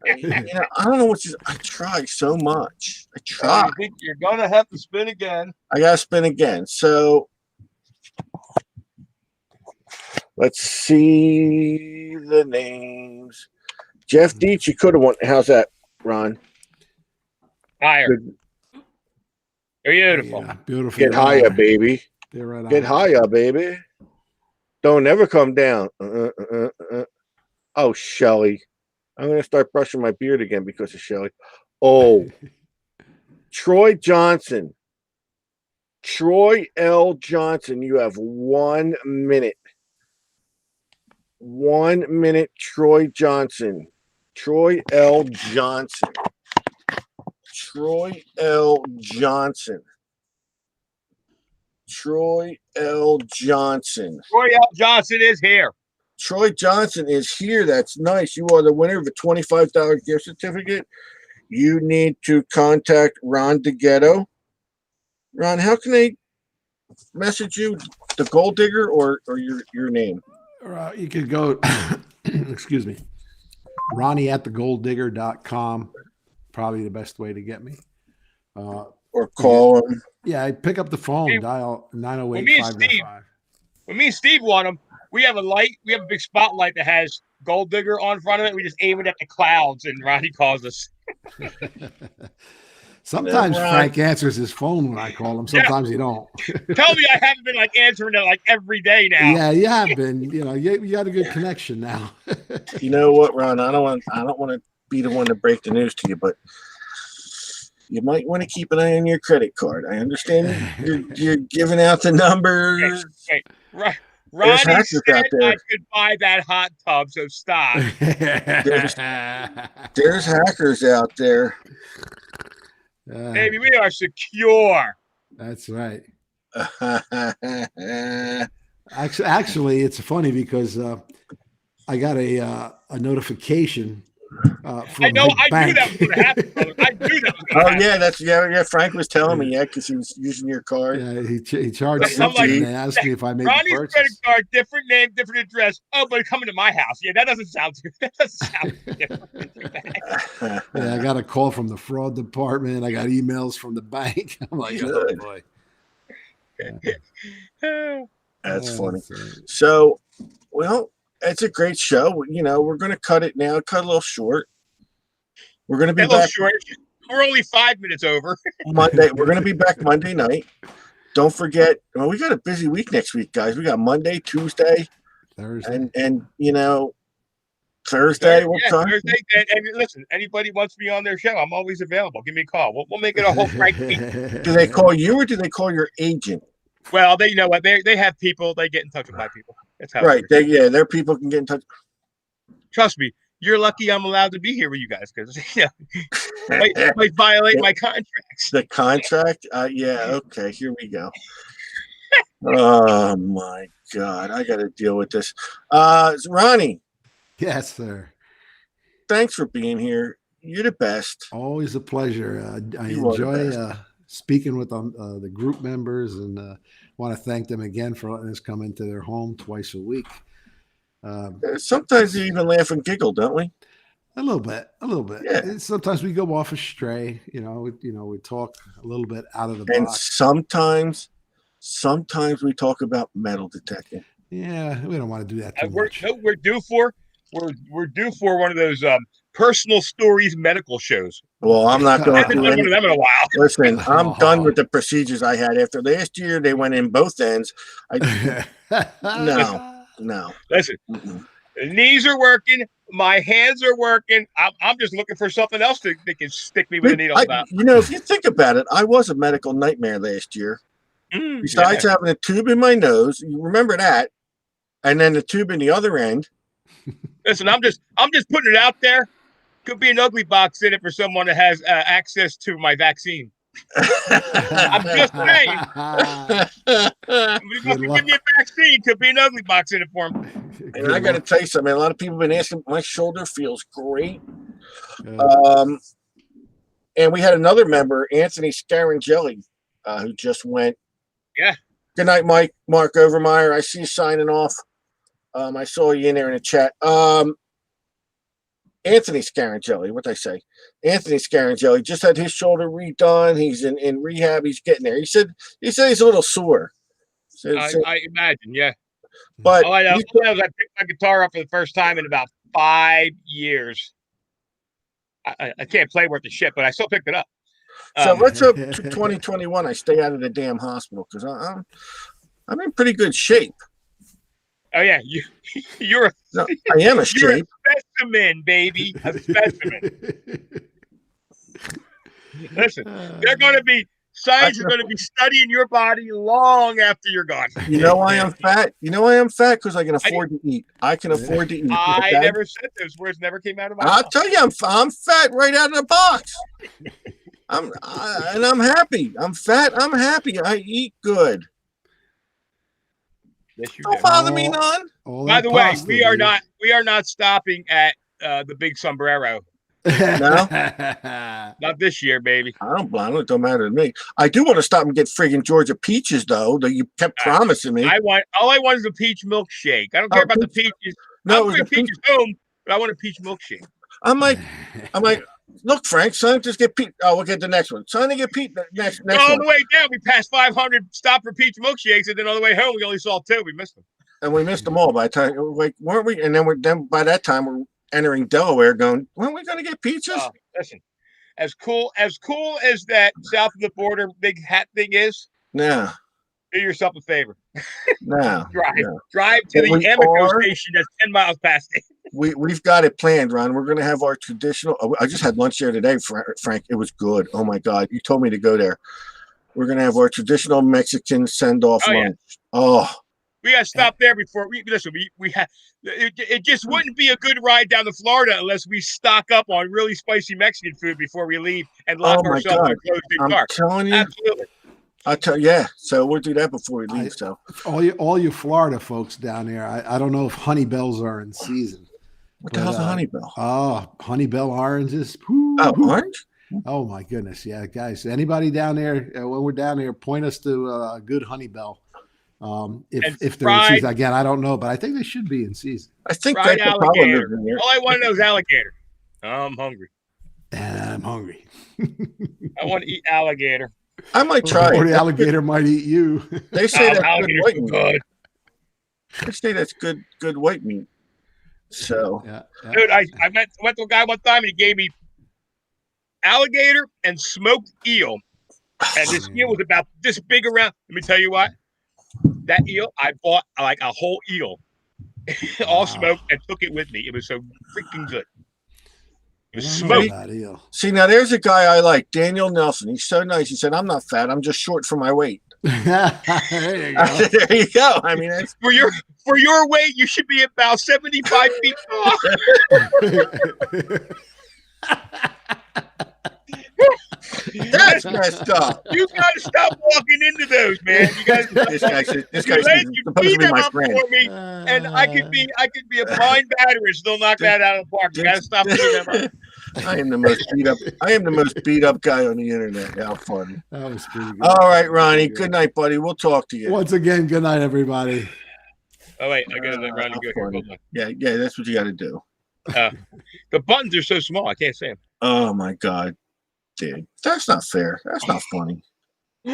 I don't know what I try so much. I try. I think you're gonna have to spin again. I gotta spin again. So let's see the names. Jeff Dietz, you could have won. How's that, Ron? Higher. Good. Beautiful. Yeah, beautiful. Get higher, baby. They're right Get higher, baby. Don't never come down. Oh, Shelly. I'm going to start brushing my beard again because of Shelly. Oh, Troy Johnson. Troy L. Johnson, you have 1 minute. 1 minute, Troy Johnson. Troy L. Johnson. Troy L. Johnson. Troy L. Johnson. Troy L. Johnson is here. Troy Johnson is here. That's nice. You are the winner of a $25 gift certificate. You need to contact Ron DeGhetto. Ron, how can they message you? The Gold Digger or your name? You could go, excuse me, Ronnie at thegolddigger.com. Probably the best way to get me. Or call him. Yeah, I pick up the phone, Hey, dial 908-595. When me and Steve won them, we have a light. We have a big spotlight that has Gold Digger on front of it. We just aim it at the clouds, and Ronnie calls us. Sometimes Ron. Frank answers his phone when I call him. Sometimes you don't. Tell me I haven't been like answering it like every day now. Yeah, you have been. You got a good connection now. You know what, Ron? I don't want to be the one to break the news to you, but you might want to keep an eye on your credit card. I understand you're giving out the numbers. Wait. There's Ronnie hackers said out there. I could buy that hot tub, so stop. There's hackers out there. Baby, we are secure. That's right. Actually, it's funny because I got a notification I from know. my I knew bank. that was going to happen, brother. I knew that was going to Oh happen. yeah, yeah. Frank was telling me, because he was using your card. Yeah, he charged I'm something, like, and they asked me if I made the Ronnie's credit purchase. card, different name, different address. Oh, but coming to my house. Yeah, that doesn't sound too. That doesn't sound different. Yeah, I got a call from the fraud department. I got emails from the bank. I'm like, oh Good. boy. That's funny. So, So, well, it's a great show. We're going to cut it now, cut a little short. We're going to be That little back short. We're only 5 minutes over. Monday. We're going to be back Monday night. Don't forget, well, we got a busy week next week, guys. We got Monday, Tuesday, Thursday. and Thursday. What Yeah, time? Thursday. And listen, anybody wants me on their show, I'm always available. Give me a call. We'll make it a whole Frank week. Do they call you or do they call your agent? Well, you know what? They have people. They get in touch with my people. That's how. Right. Their people can get in touch. Trust me. You're lucky I'm allowed to be here with you guys because might violate my contracts. The contract? Yeah. Okay. Here we go. Oh my God! I got to deal with this. Ronnie, Yes, sir. thanks for being here. You're the best. Always a pleasure. I You are the enjoy best. speaking with the group members, and want to thank them again for letting us come into their home twice a week. Sometimes we even laugh and giggle, don't we? A little bit. Yeah. And sometimes we go off astray. We talk a little bit out of the And box. sometimes we talk about metal detecting. Yeah, we don't want to do that too much. We're due for one of those personal stories medical shows. Well, I'm not I going haven't to done do one of any. them in a while. Listen, I'm done with the procedures I had after last year. They went in both ends. No. Listen, Mm-mm. the knees are working, my hands are working. I'm just looking for something else that can stick me with a needle about. If you think about it, I was a medical nightmare last year. Besides having a tube in my nose, you remember that, and then the tube in the other end. Listen, I'm just putting it out there. Could be an ugly box in it for someone that has access to my vaccine. I'm just saying. If you give me a vaccine, could be an ugly box in it for him. And I got to tell you something. A lot of people have been asking. My shoulder feels great. And we had another member, Anthony Scarangelli, who just went. Yeah. Good night, Mark Overmeyer. I see you signing off. I saw you in there in the chat. Anthony Scarangelli, what'd I say? Anthony Scarangelli just had his shoulder redone. He's in rehab. He's getting there. He said he's a little sore. I imagine, yeah. But all I know is I picked my guitar up for the first time in about 5 years. I can't play worth the shit, but I still picked it up. So let's hope 2021 I stay out of the damn hospital because I'm in pretty good shape. Oh yeah, you're No, I am a shape. A specimen, baby, a specimen. Listen, science is going to be studying your body long after you're gone. You know why I'm fat? Because I can afford to eat. I can afford to eat. I okay? never said those words. Never came out of my I'll mouth. tell you, I'm fat right out of the box. And I'm happy. I'm fat. I'm happy. I eat good. Yes, you Don't do. bother me none. By the way, we are not stopping at the big sombrero. No, Not this year, baby. I don't blame it. Don't matter to me. I do want to stop and get friggin' Georgia peaches though. That you kept promising me. All I want is a peach milkshake. I don't care about the peaches. No, I'm bringing peaches home, but I want a peach milkshake. I'm like, look, Frank, son, just get peach. Oh, we'll get the next one. Son, to get peach next On one. the way down, we passed 500 stop for peach milkshakes, and then on the way home, we only saw 2. We missed them. And we missed them all by the time. Like, weren't we? And then by that time, we're entering Delaware, going, weren't we going to get peaches? Listen, as cool as that south of the border big hat thing is, No. do yourself a favor. No. Drive to the Amico station that's 10 miles past it. We've got it planned, Ron. We're going to have our traditional. I just had lunch there today, Frank. It was good. Oh my God, you told me to go there. We're going to have our traditional Mexican send-off lunch. Yeah. Oh, we got to stop there before we listen. We have it. Just wouldn't be a good ride down to Florida unless we stock up on really spicy Mexican food before we leave and lock ourselves in a closed car. I'm telling you, absolutely. I'll tell you. Yeah. So we'll do that before we leave. So All you Florida folks down there, I don't know if honey bells are in season. what the hell's a honey bell? Oh, honey bell oranges. Oh, orange? Oh my goodness. Yeah, guys, anybody down there, when we're down there, point us to a good honey bell. If they're in season. Again, I don't know, but I think they should be in season. I think Fried that's the problem alligator. in there. All I want to know is alligator. I'm hungry. And I'm hungry. I want to eat alligator. I might try Or it. the alligator might eat you. They say that's good Alligator's white so meat. good. They say that's good white meat. So Yeah. Dude, I went to a guy one time and he gave me alligator and smoked eel. And this eel was about this big around. Let me tell you what. That eel, I bought like a whole eel, all smoked, and took it with me. It was so freaking good. It was smoked. That eel. see, now there's a guy I like, Daniel Nelson. He's so nice. He said, "I'm not fat. I'm just short for my weight." There you go. There you go. I mean, that's, For your weight, you should be about 75 feet tall. that's messed up. You gotta stop walking into those, man. You guys, This guy's you supposed to beat be them my up friend. for me, and I could be a blind batter and still knock that out of the park. You gotta stop beating them up. I am the most beat up. I am the most beat up guy on the internet. How funny! That was pretty good. All right, Ronnie. Good night, buddy. We'll talk to you. Once again, good night, everybody. Oh wait, I gotta let Ronnie go here. Hold on. Yeah. That's what you got to do. The buttons are so small, I can't see them. Oh my God, dude, that's not fair. That's not funny.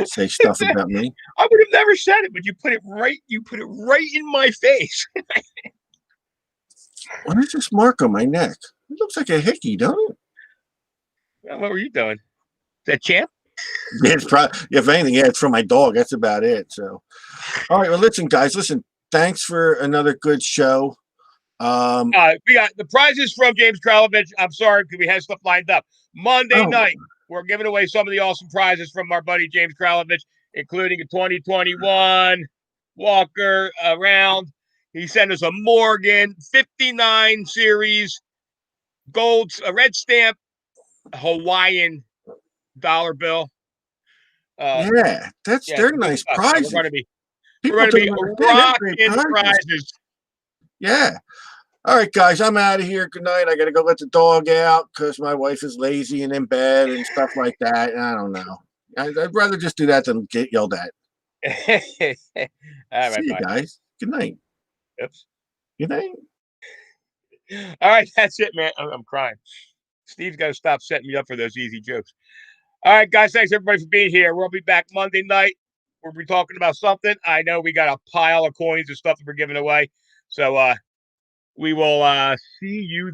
Say stuff about me. I would have never said it, but you put it right in my face. What is this mark on my neck? It looks like a hickey, don't it? What were you doing? Is that Champ? Yeah, it's probably, if anything, yeah, it's from my dog. That's about it. So, all right. Well, listen, guys. Listen. Thanks for another good show. We got the prizes from James Kralovich. I'm sorry because we had stuff lined up. Monday night, we're giving away some of the awesome prizes from our buddy James Kralovich, including a 2021 Walker round. He sent us a Morgan 59 series gold, a red stamp Hawaiian dollar bill. Yeah, they're nice stuff. prizes. We're going to be rocking prizes. Yeah. All right, guys, I'm out of here. Good night. I got to go let the dog out because my wife is lazy and in bed and stuff like that. I don't know. I'd rather just do that than get yelled at. All right, See you guys. Good night. Oops. Good night. All right, that's it, man. I'm crying. Steve's got to stop setting me up for those easy jokes. All right, guys, thanks everybody for being here. We'll be back Monday night. We'll be talking about something. I know we got a pile of coins and stuff that we're giving away. So we will see you then.